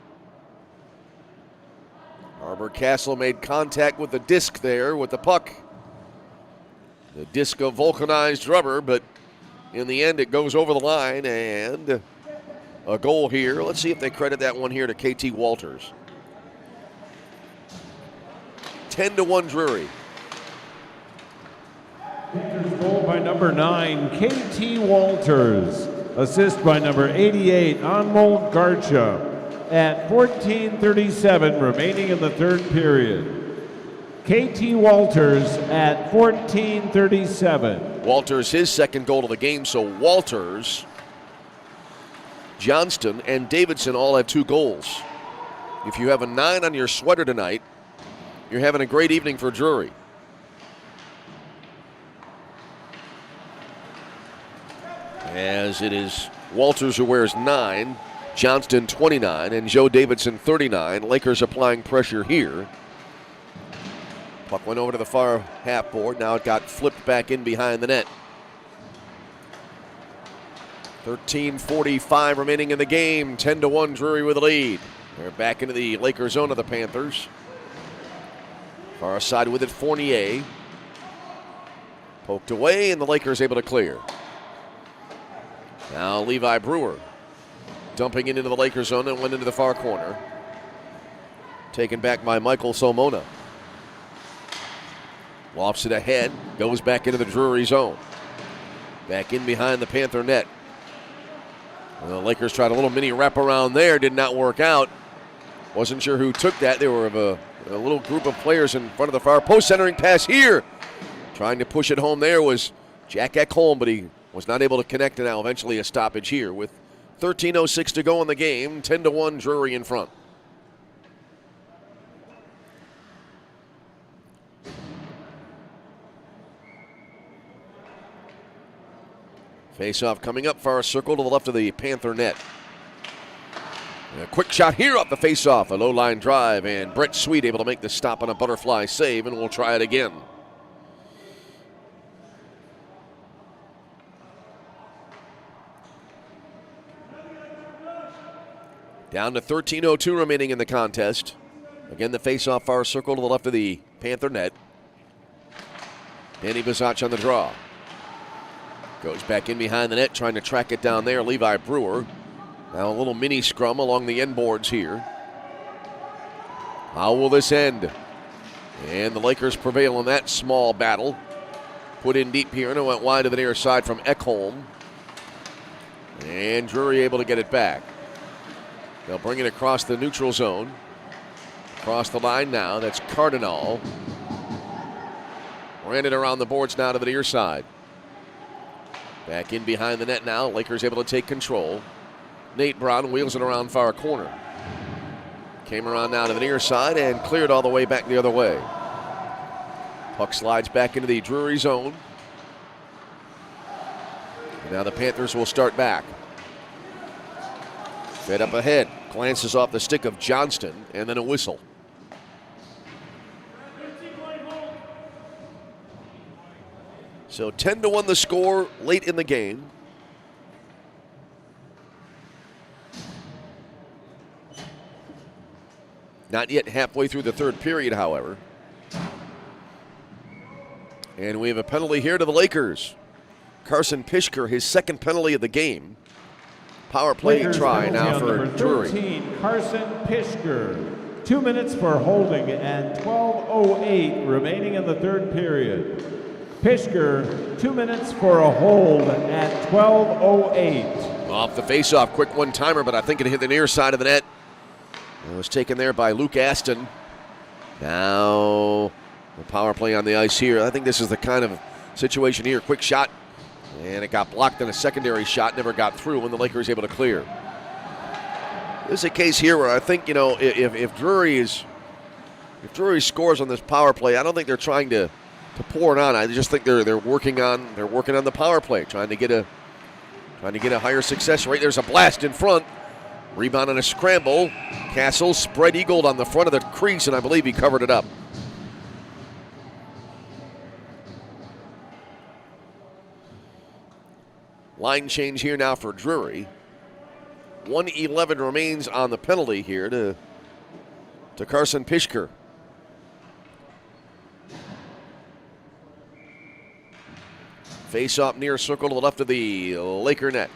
Arbor Castle made contact with the disc there with the puck. The disc of vulcanized rubber, but in the end it goes over the line, and a goal here. Let's see if they credit that one here to KT Walters. 10-1 Drury. Goal by number 9, KT Walters. Assist by number 88, Anmol Garcha. At 14:37 remaining in the third period. KT Walters at 14:37. Walters, his second goal of the game, so Walters, Johnston, and Davidson all have 2 goals. If you have a 9 on your sweater tonight, you're having a great evening for Drury. As it is Walters who wears 9, Johnston 29, and Joe Davidson 39. Lakers applying pressure here. Puck went over to the far half board. Now it got flipped back in behind the net. 13:45 remaining in the game. 10-1 Drury with the lead. They're back into the Lakers zone of the Panthers. Far side with it, Fournier. Poked away, and the Lakers able to clear. Now Levi Brewer dumping it into the Lakers zone and went into the far corner. Taken back by Michael Somona. Lofts it ahead, goes back into the Drury zone. Back in behind the Panther net. Well, the Lakers tried a little mini wraparound there, did not work out. Wasn't sure who took that. They were of a little group of players in front of the far post. Centering pass here. Trying to push it home there was Jack Ekholm, but he was not able to connect, and now eventually a stoppage here with 13:06 to go in the game. 10-1 Drury in front. Face-off coming up, far circle to the left of the Panther net. And a quick shot here off the face-off, a low-line drive, and Brett Sweet able to make the stop on a butterfly save, and we'll try it again. Down to 13:02 remaining in the contest. Again, the face-off far circle to the left of the Panther net. Danny Bazach on the draw. Goes back in behind the net, trying to track it down there. Levi Brewer. Now a little mini scrum along the end boards here. How will this end? And the Lakers prevail in that small battle. Put in deep here, and it went wide to the near side from Ekholm. And Drury able to get it back. They'll bring it across the neutral zone. Across the line now, that's Cardinal. Ran it around the boards now to the near side. Back in behind the net now, Lakers able to take control. Nate Brown wheels it around far corner. Came around now to the near side and cleared all the way back the other way. Puck slides back into the Drury zone. And now the Panthers will start back. Fed up ahead. Glances off the stick of Johnston and then a whistle. So 10-1 the score late in the game. Not yet halfway through the third period, however. And we have a penalty here to the Lakers. Carson Pishker, his second penalty of the game. Power play Lakers try now for Drury. 13, Carson Pishker. 2 minutes for holding and 12:08 remaining in the third period. Pishker, 2 minutes for a hold at 12:08. Off the faceoff, quick one-timer, but I think it hit the near side of the net. It was taken there by Luke Aston. Now the power play on the ice here. I think this is the kind of situation here. Quick shot, and it got blocked on a secondary shot. Never got through when the Lakers able to clear. This is a case here where I think, if Drury scores on this power play, I don't think they're trying to pour it on. I just think they're working on the power play, trying to get a higher success rate. There's a blast in front. Rebound on a scramble. Castle spread eagled on the front of the crease, and I believe he covered it up. Line change here now for Drury. 1:11 remains on the penalty here to Carson Pishker. Face off near circle to the left of the Laker net.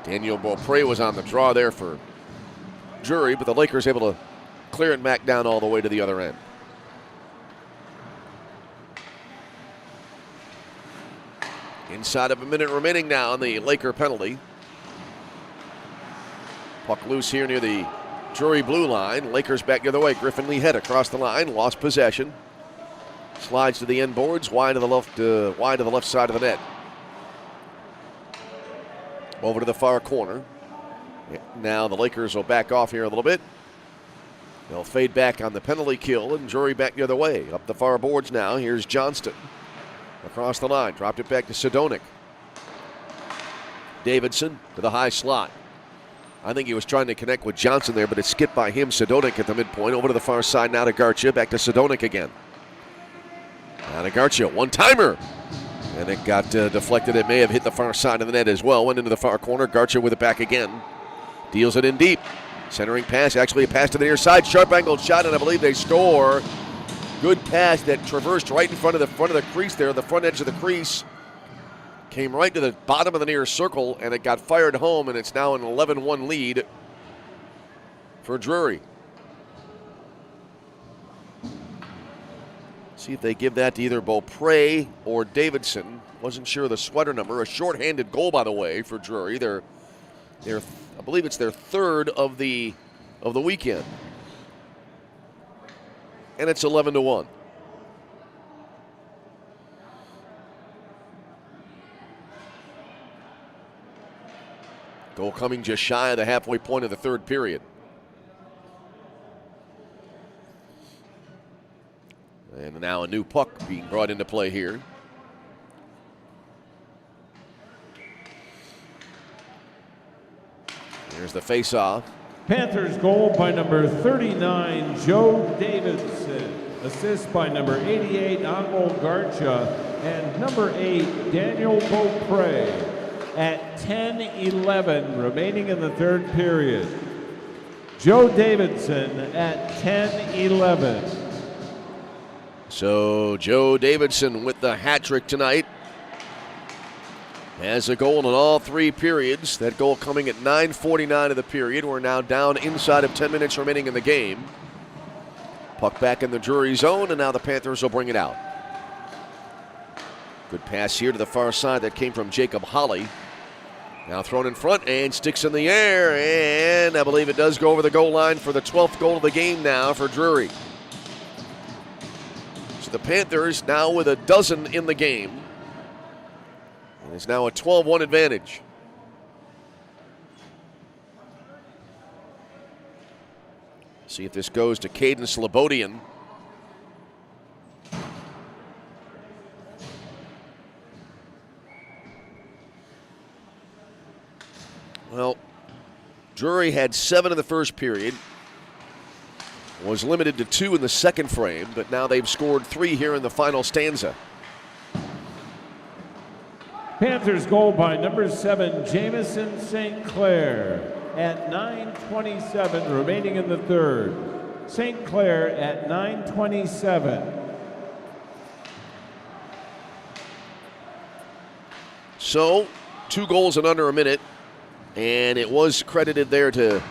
Daniel Beaupre was on the draw there for Drury, but the Lakers able to clear it back down all the way to the other end. Inside of a minute remaining now on the Laker penalty. Puck loose here near the Drury blue line. Lakers back the other way. Griffin Lee head across the line, lost possession. Slides to the end boards, wide to the left side of the net. Over to the far corner. Now the Lakers will back off here a little bit. They'll fade back on the penalty kill, and Drury back the other way. Up the far boards now. Here's Johnston. Across the line, dropped it back to Sidonic. Davidson to the high slot. I think he was trying to connect with Johnson there, but it skipped by him. Sidonic at the midpoint. Over to the far side now to Garcia. Back to Sidonic again. Now to Garcia, one-timer. And it got deflected. It may have hit the far side of the net as well. Went into the far corner. Garcia with it back again. Deals it in deep. Centering pass, actually a pass to the near side. Sharp angled shot, and I believe they score. Good pass that traversed right in front of the crease there, the front edge of the crease. Came right to the bottom of the near circle, and it got fired home, and it's now an 11-1 lead for Drury. See if they give that to either Beaupre or Davidson. Wasn't sure of the sweater number. A shorthanded goal, by the way, for Drury. They're I believe it's their third of the weekend. And it's 11-1. Goal coming just shy of the halfway point of the third period. And now a new puck being brought into play here. Here's the face-off. Panthers goal by number 39, Joe Davidson. Assist by number 88, Anmol Garcha. And number 8, Daniel Beaupre. At 10:11 remaining in the third period. Joe Davidson at 10:11. So Joe Davidson with the hat trick tonight. Has a goal in all 3 periods. That goal coming at 9:49 of the period. We're now down inside of 10 minutes remaining in the game. Puck back in the Drury zone, and now the Panthers will bring it out. Good pass here to the far side that came from Jacob Holly. Now thrown in front and sticks in the air, and I believe it does go over the goal line for the 12th goal of the game now for Drury. So the Panthers now with a dozen in the game. And it's now a 12-1 advantage. See if this goes to Caden Slobodian. Well, Drury had 7 in the first period. Was limited to 2 in the second frame, but now they've scored 3 here in the final stanza. Panthers goal by number 7, Jamison St. Clair at 9:27 remaining in the third. St. Clair at 9:27. So, 2 goals in under a minute, and it was credited there to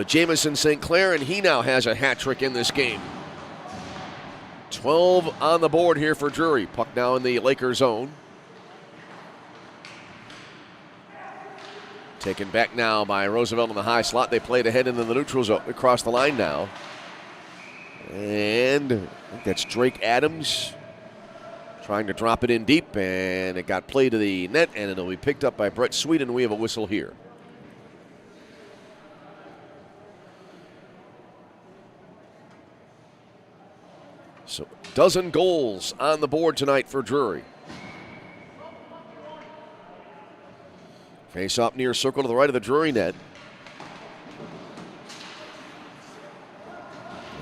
Jamison St. Clair, and he now has a hat trick in this game. 12 on the board here for Drury. Puck now in the Lakers zone. Taken back now by Roosevelt in the high slot. They played ahead into the neutral zone, across the line now. And I think that's Drake Adams trying to drop it in deep, and it got played to the net, and it'll be picked up by Brett Sweden. We have a whistle here. So, dozen goals on the board tonight for Drury. Face off near circle to the right of the Drury net.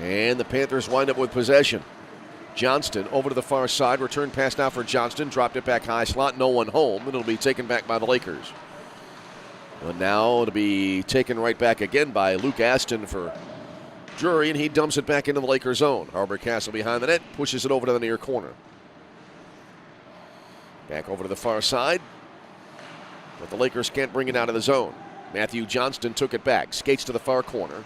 And the Panthers wind up with possession. Johnston over to the far side. Return pass now for Johnston. Dropped it back high slot. No one home. And it'll be taken back by the Lakers. And now it'll be taken right back again by Luke Aston for Drury. And he dumps it back into the Lakers zone. Harbor Castle behind the net. Pushes it over to the near corner. Back over to the far side. But the Lakers can't bring it out of the zone. Matthew Johnston took it back. Skates to the far corner.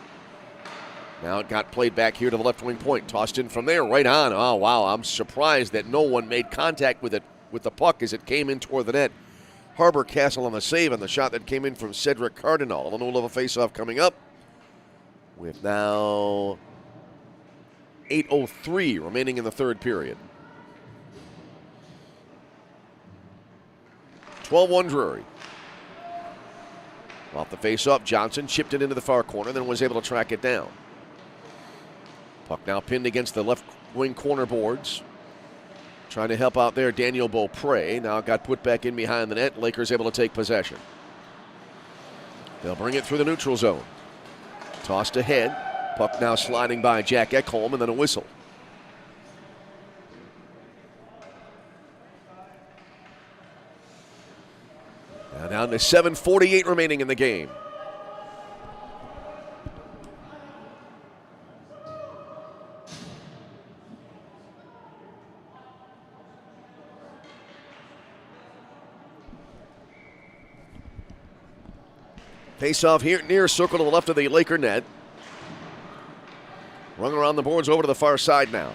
Now it got played back here to the left wing point. Tossed in from there, right on. Oh, wow. I'm surprised that no one made contact with the puck as it came in toward the net. Harbor Castle on the save on the shot that came in from Cedric Cardinal. A little of a faceoff coming up. With now 8:03 remaining in the third period. 12-1 Drury. Off the face-off, Johnson chipped it into the far corner, then was able to track it down. Puck now pinned against the left wing corner boards. Trying to help out there, Daniel Beaupre. Now got put back in behind the net. Lakers able to take possession. They'll bring it through the neutral zone. Tossed ahead. Puck now sliding by Jack Ekholm, and then a whistle. Now down to 7:48 remaining in the game. Face off here near circle to the left of the Laker net. Run around the boards over to the far side now.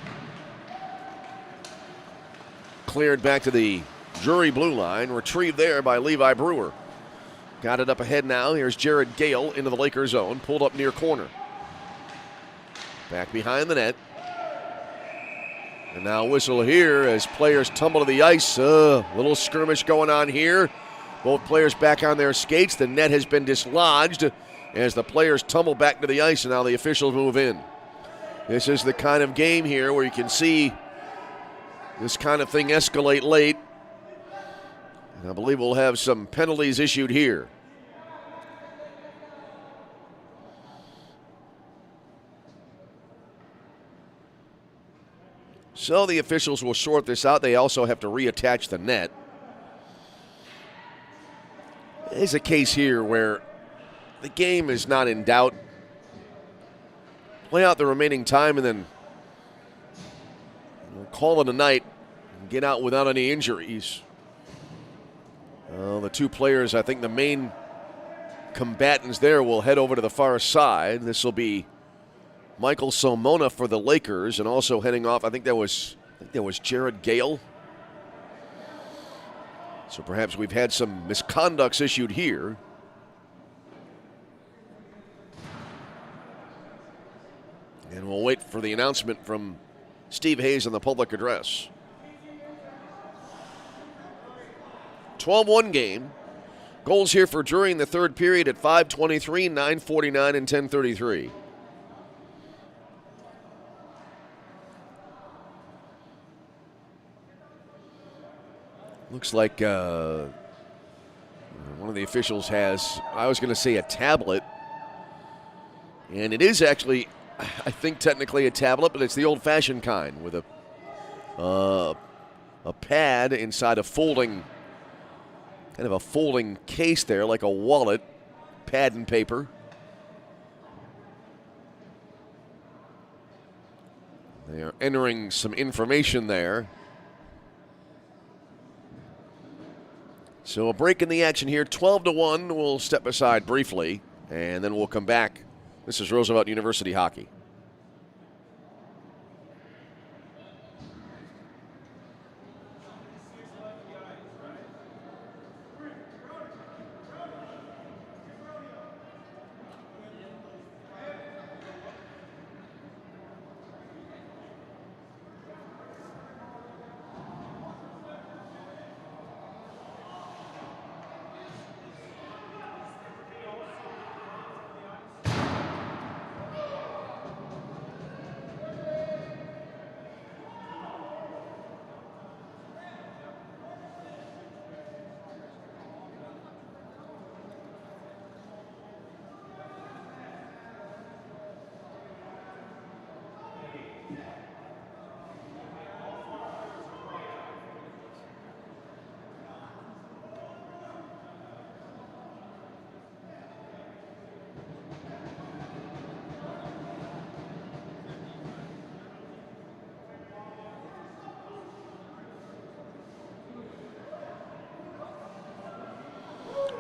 Cleared back to the Drury blue line, retrieved there by Levi Brewer. Got it up ahead now. Here's Jared Gale into the Lakers zone, pulled up near corner. Back behind the net. And now whistle here as players tumble to the ice. Little skirmish going on here. Both players back on their skates. The net has been dislodged as the players tumble back to the ice, and now the officials move in. This is the kind of game here where you can see this kind of thing escalate late. And I believe we'll have some penalties issued here. So the officials will sort this out. They also have to reattach the net. There's a case here where the game is not in doubt. Play out the remaining time and then call it a night and get out without any injuries. The two players, I think the main combatants there will head over to the far side. This will be Michael Somona for the Lakers, and also heading off, I think that was Jared Gale. So perhaps we've had some misconducts issued here. And we'll wait for the announcement from Steve Hayes on the public address. 12-1 game. Goals here for Drury in the third period at 5:23, 9:49, and 10:33. Looks like one of the officials has, I was going to say a tablet, and it is actually, I think technically a tablet, but it's the old-fashioned kind with a pad inside a folding, kind of a folding case there, like a wallet, pad and paper. They are entering some information there. So a break in the action here, 12-1. We'll step aside briefly, and then we'll come back. This is Roosevelt University hockey.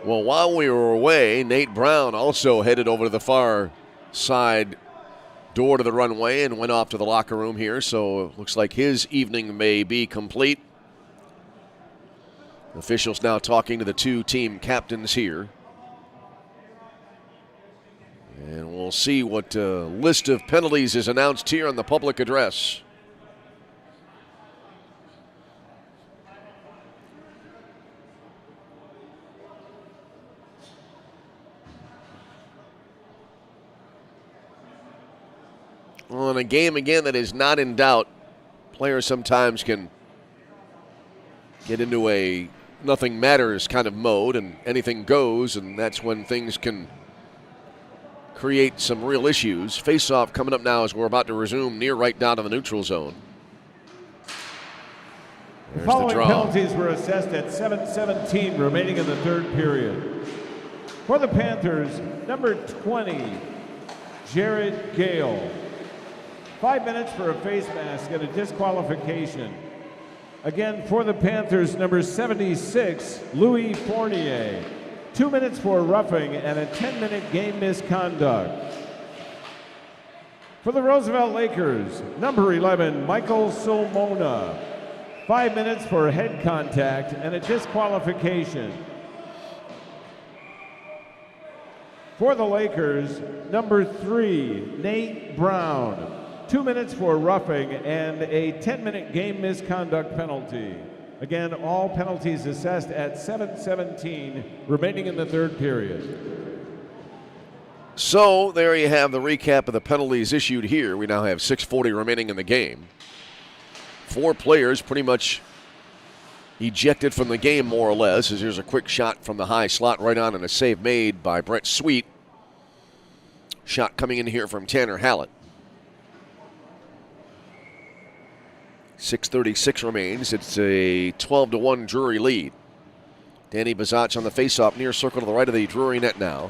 Well, while we were away, Nate Brown also headed over to the far side door to the runway and went off to the locker room here, so it looks like his evening may be complete. Officials now talking to the two team captains here. And we'll see what list of penalties is announced here on the public address. Well, in a game, again, that is not in doubt, players sometimes can get into a nothing matters kind of mode and anything goes, and that's when things can create some real issues. Face-off coming up now as we're about to resume near right down to the neutral zone. The following penalties were assessed at 7:17 remaining in the third period. For the Panthers, number 20, Jared Gale. 5 minutes for a face mask and a disqualification. Again, for the Panthers, number 76, Louis Fournier. 2 minutes for roughing and a 10-minute game misconduct. For the Roosevelt Lakers, number 11, Michael Somona. 5 minutes for head contact and a disqualification. For the Lakers, number 3, Nate Brown. 2 minutes for roughing and a 10-minute game misconduct penalty. Again, all penalties assessed at 7:17 remaining in the third period. So there you have the recap of the penalties issued here. We now have 6:40 remaining in the game. 4 players pretty much ejected from the game, more or less, as here's a quick shot from the high slot right on and a save made by Brett Sweet. Shot coming in here from Tanner Hallett. 6:36 remains. It's a 12-1 Drury lead. Danny Bazach on the faceoff near circle to the right of the Drury net now.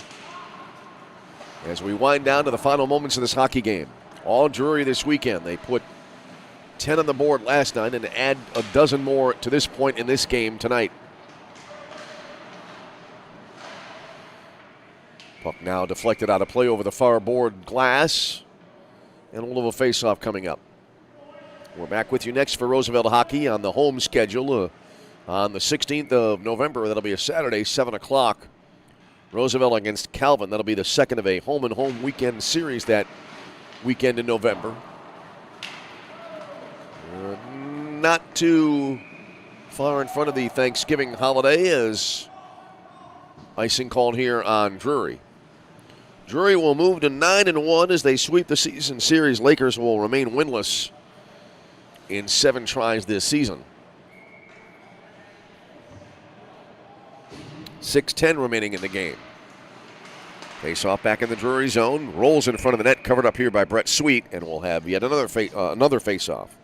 As we wind down to the final moments of this hockey game. All Drury this weekend. They put 10 on the board last night and add a dozen more to this point in this game tonight. Puck now deflected out of play over the far board glass. And a little face-off coming up. We're back with you next for Roosevelt hockey on the home schedule on the 16th of November. That'll be a Saturday, 7 o'clock. Roosevelt against Calvin. That'll be the second of a home-and-home weekend series that weekend in November. Not too far in front of the Thanksgiving holiday as icing called here on Drury. Drury will move to 9-1 as they sweep the season series. Lakers will remain winless in 7 tries this season. 6:10 remaining in the game. Face-off back in the Drury zone. Rolls in front of the net, covered up here by Brett Sweet, and we'll have yet another face-off.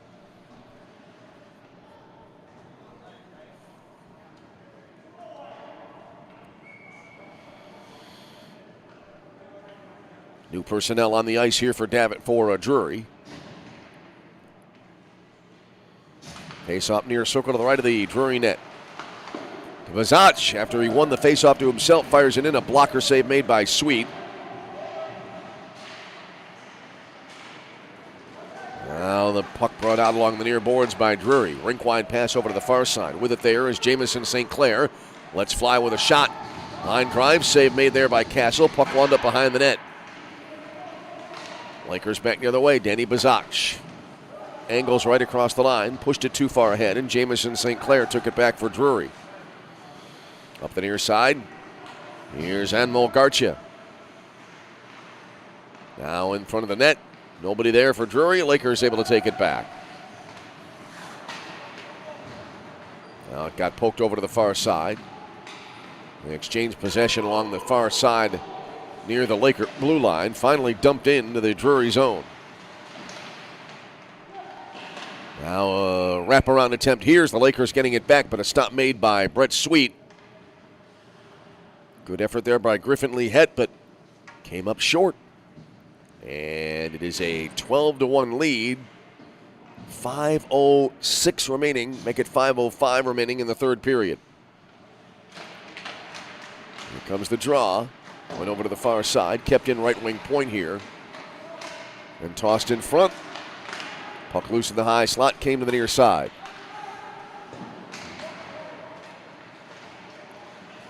New personnel on the ice here for Drury. Face-off near circle to the right of the Drury net. Vazach, after he won the face-off to himself, fires it in. A blocker save made by Sweet. Now the puck brought out along the near boards by Drury. Rink-wide pass over to the far side. With it there is Jamison St. Clair. Let's fly with a shot. Line drive, save made there by Castle. Puck wound up behind the net. Lakers back the other way. Danny Bazach angles right across the line, pushed it too far ahead, and Jamison St. Clair took it back for Drury. Up the near side, here's Anmol Garcia. Now in front of the net, nobody there for Drury. Lakers able to take it back. Now it got poked over to the far side. They exchanged possession along the far side near the Laker blue line, finally dumped into the Drury zone. Now a wraparound attempt here as the Lakers getting it back, but a stop made by Brett Sweet. Good effort there by Griffin Lee Het, but came up short. And it is a 12-1 lead. 5:06 remaining, make it 5:05 remaining in the third period. Here comes the draw. Went over to the far side, kept in right wing point here. And tossed in front. Puck loose in the high slot, came to the near side.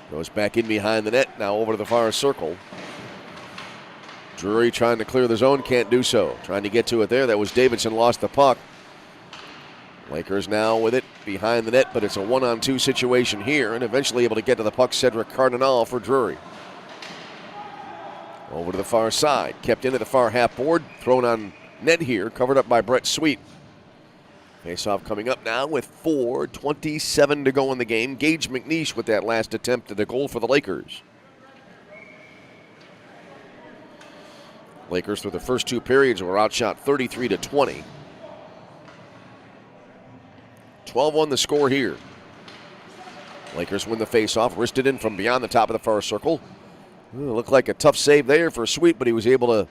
Goes back in behind the net, now over to the far circle. Drury trying to clear the zone, can't do so. Trying to get to it there, that was Davidson, lost the puck. Lakers now with it behind the net, but it's a 1-on-2 situation here, and eventually able to get to the puck, Cedric Cardinal for Drury. Over to the far side, kept into the far half board, thrown on net here, covered up by Brett Sweet. Face-off coming up now with 4:27 to go in the game. Gage McNeish with that last attempt at a goal for the Lakers. Lakers through the first 2 periods were outshot 33-20. 12-1 the score here. Lakers win the face-off, wristed in from beyond the top of the far circle. Looked like a tough save there for Sweet, but he was able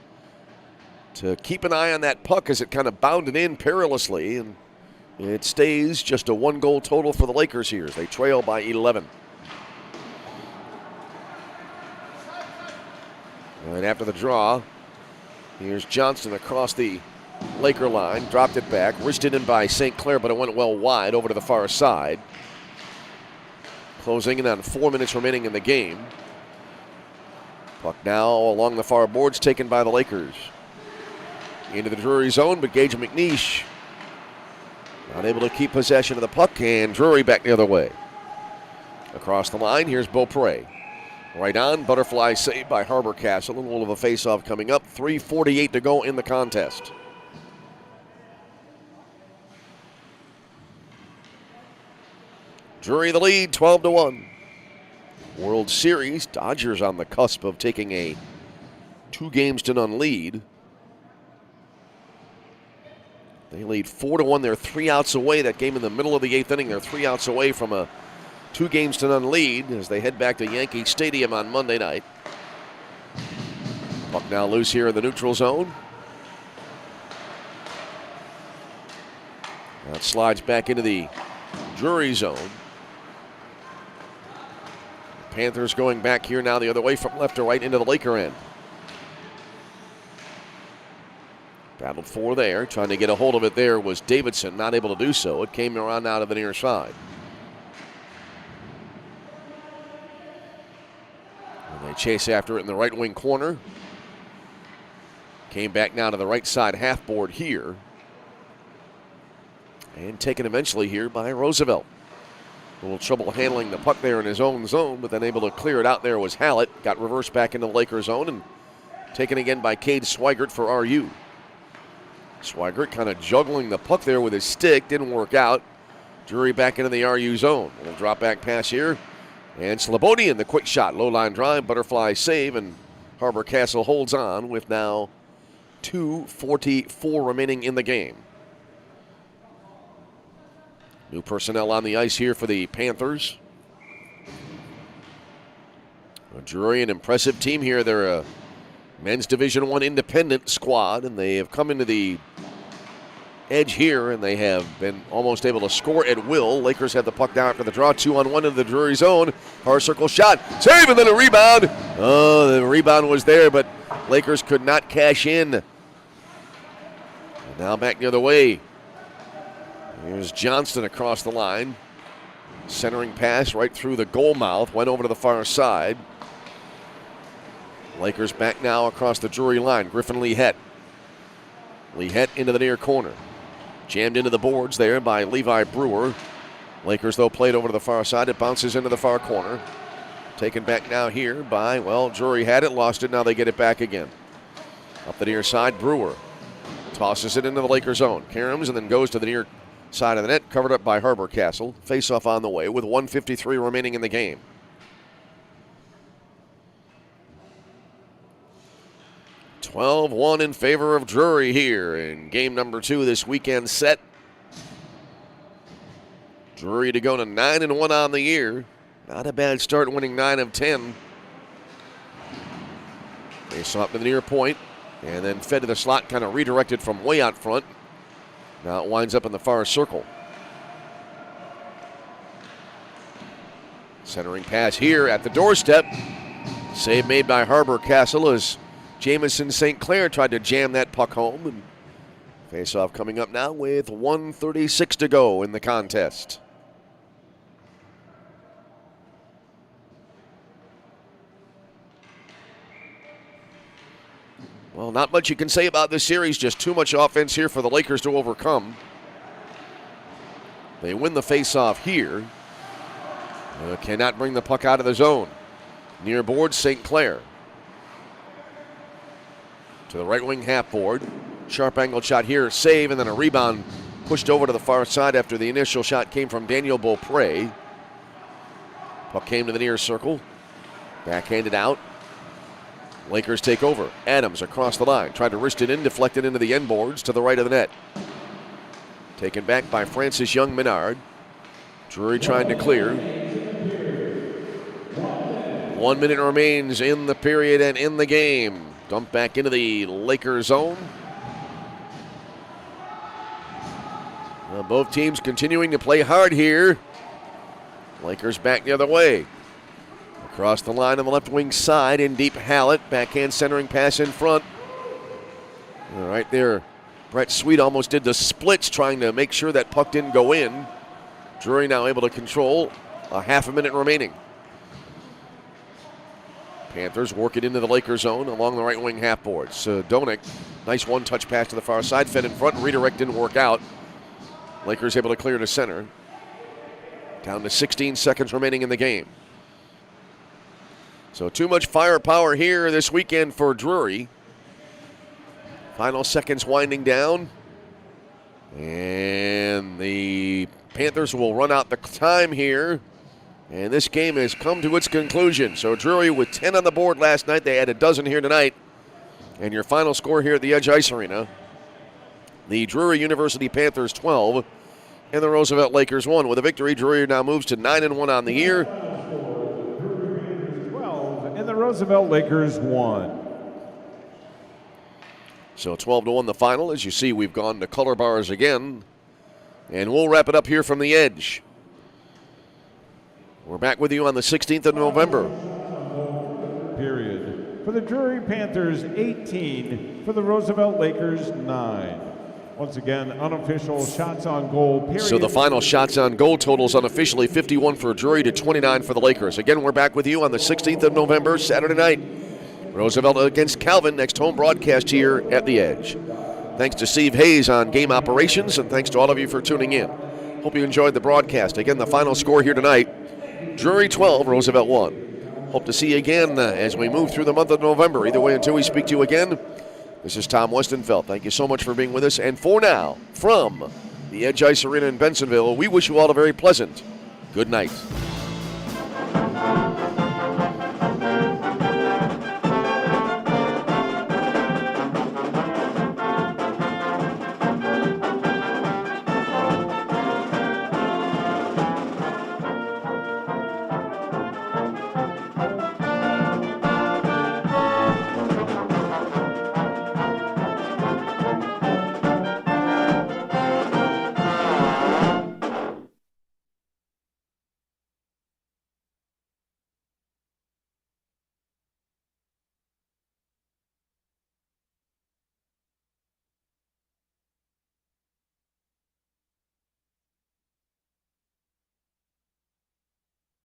to keep an eye on that puck as it kind of bounded in perilously, and it stays just a 1-goal total for the Lakers here as they trail by 11. And after the draw, here's Johnston across the Laker line, dropped it back, wristed in by St. Clair, but it went well wide over to the far side. Closing in on 4 minutes remaining in the game. Puck now along the far boards, taken by the Lakers. Into the Drury zone, but Gage McNeish not able to keep possession of the puck, and Drury back the other way. Across the line, here's Beaupre. Right on, butterfly save by Harbor Castle. A little of a face-off coming up. 3:48 to go in the contest. Drury the lead, 12-1. World Series, Dodgers on the cusp of taking a 2-games-to-none lead. They lead 4-1. They're 3 outs away. That game in the middle of the 8th inning, they're 3 outs away from a 2-games-to-none lead as they head back to Yankee Stadium on Monday night. Puck now loose here in the neutral zone. That slides back into the Drury zone. Panthers going back here now the other way from left to right into the Laker end. Battled for there, trying to get a hold of it there was Davidson, not able to do so. It came around out of the near side. And they chase after it in the right wing corner. Came back now to the right side half board here. And taken eventually here by Roosevelt. A little trouble handling the puck there in his own zone, but then able to clear it out there was Hallett. Got reversed back into the Lakers zone and taken again by Cade Swigert for RU. Swigert kind of juggling the puck there with his stick. Didn't work out. Drury back into the RU zone. And a drop back pass here. And Slobodian, the quick shot. Low line drive, butterfly save, and Harbor Castle holds on with now 2:44 remaining in the game. New personnel on the ice here for the Panthers. Drury, an impressive team here. They're a men's Division I independent squad, and they have come into the edge here, and they have been almost able to score at will. Lakers have the puck down after the draw, 2-on-1 into the Drury zone. Far circle shot, save, and then a rebound. Oh, the rebound was there, but Lakers could not cash in. And now back the other way. Here's Johnston across the line. Centering pass right through the goal mouth, went over to the far side. Lakers back now across the Drury line. Griffin Lehet. Lehet into the near corner. Jammed into the boards there by Levi Brewer. Lakers, though, played over to the far side. It bounces into the far corner. Taken back now here by, well, Drury had it, lost it. Now they get it back again. Up the near side, Brewer tosses it into the Lakers zone. Karems and then goes to the near side of the net, covered up by Harbor Castle. Face-off on the way with 1:53 remaining in the game. (12-1) in favor of Drury here in game number 2 this weekend set. Drury to go to 9-1 on the year. Not a bad start, winning 9 of 10. They saw up to the near point and then fed to the slot, kind of redirected from way out front. Now it winds up in the far circle. Centering pass here at the doorstep. Save made by Harbor Castle as Jamison St. Clair tried to jam that puck home. And face-off coming up now with 1:36 to go in the contest. Well, not much you can say about this series. Just too much offense here for the Lakers to overcome. They win the face-off here. Cannot bring the puck out of the zone. Near board, St. Clair. To the right wing half board. Sharp angled shot here, save, and then a rebound pushed over to the far side after the initial shot came from Daniel Beaupre. Puck came to the near circle. Backhanded out. Lakers take over. Adams across the line. Tried to wrist it in, deflected into the end boards to the right of the net. Taken back by Francis Young Menard. Drury trying to clear. 1 minute remains in the period and in the game. Dumped back into the Lakers zone. Both teams continuing to play hard here. Lakers back the other way. Across the line on the left wing side, in deep Hallett. Backhand centering pass in front. All right there, Brett Sweet almost did the splits trying to make sure that puck didn't go in. Drury now able to control. A half a minute remaining. Panthers work it into the Lakers zone along the right wing half board. Donik, nice one-touch pass to the far side, fed in front, redirect didn't work out. Lakers able to clear to center. Down to 16 seconds remaining in the game. So too much firepower here this weekend for Drury. Final seconds winding down. And the Panthers will run out the time here. And this game has come to its conclusion. So Drury with 10 on the board last night. They had a dozen here tonight. And your final score here at the Edge Ice Arena. The Drury University Panthers 12 and the Roosevelt Lakers 1. With a victory, Drury now moves to 9-1 on the year. 12 and the Roosevelt Lakers 1. So 12-1 the final. As you see, we've gone to color bars again. And we'll wrap it up here from the Edge. We're back with you on the 16th of November. Period. For the Drury Panthers, 18. For the Roosevelt Lakers, 9. Once again, unofficial shots on goal, period. So the final shots on goal totals unofficially 51 for Drury to 29 for the Lakers. Again, we're back with you on the 16th of November, Saturday night. Roosevelt against Calvin, next home broadcast here at The Edge. Thanks to Steve Hayes on game operations, and thanks to all of you for tuning in. Hope you enjoyed the broadcast. Again, the final score here tonight, Drury 12, Roosevelt 1. Hope to see you again as we move through the month of November. Either way, until we speak to you again, this is Tom Westenfeld. Thank you so much for being with us. And for now, from the Edge Ice Arena in Bensenville, we wish you all a very pleasant good night.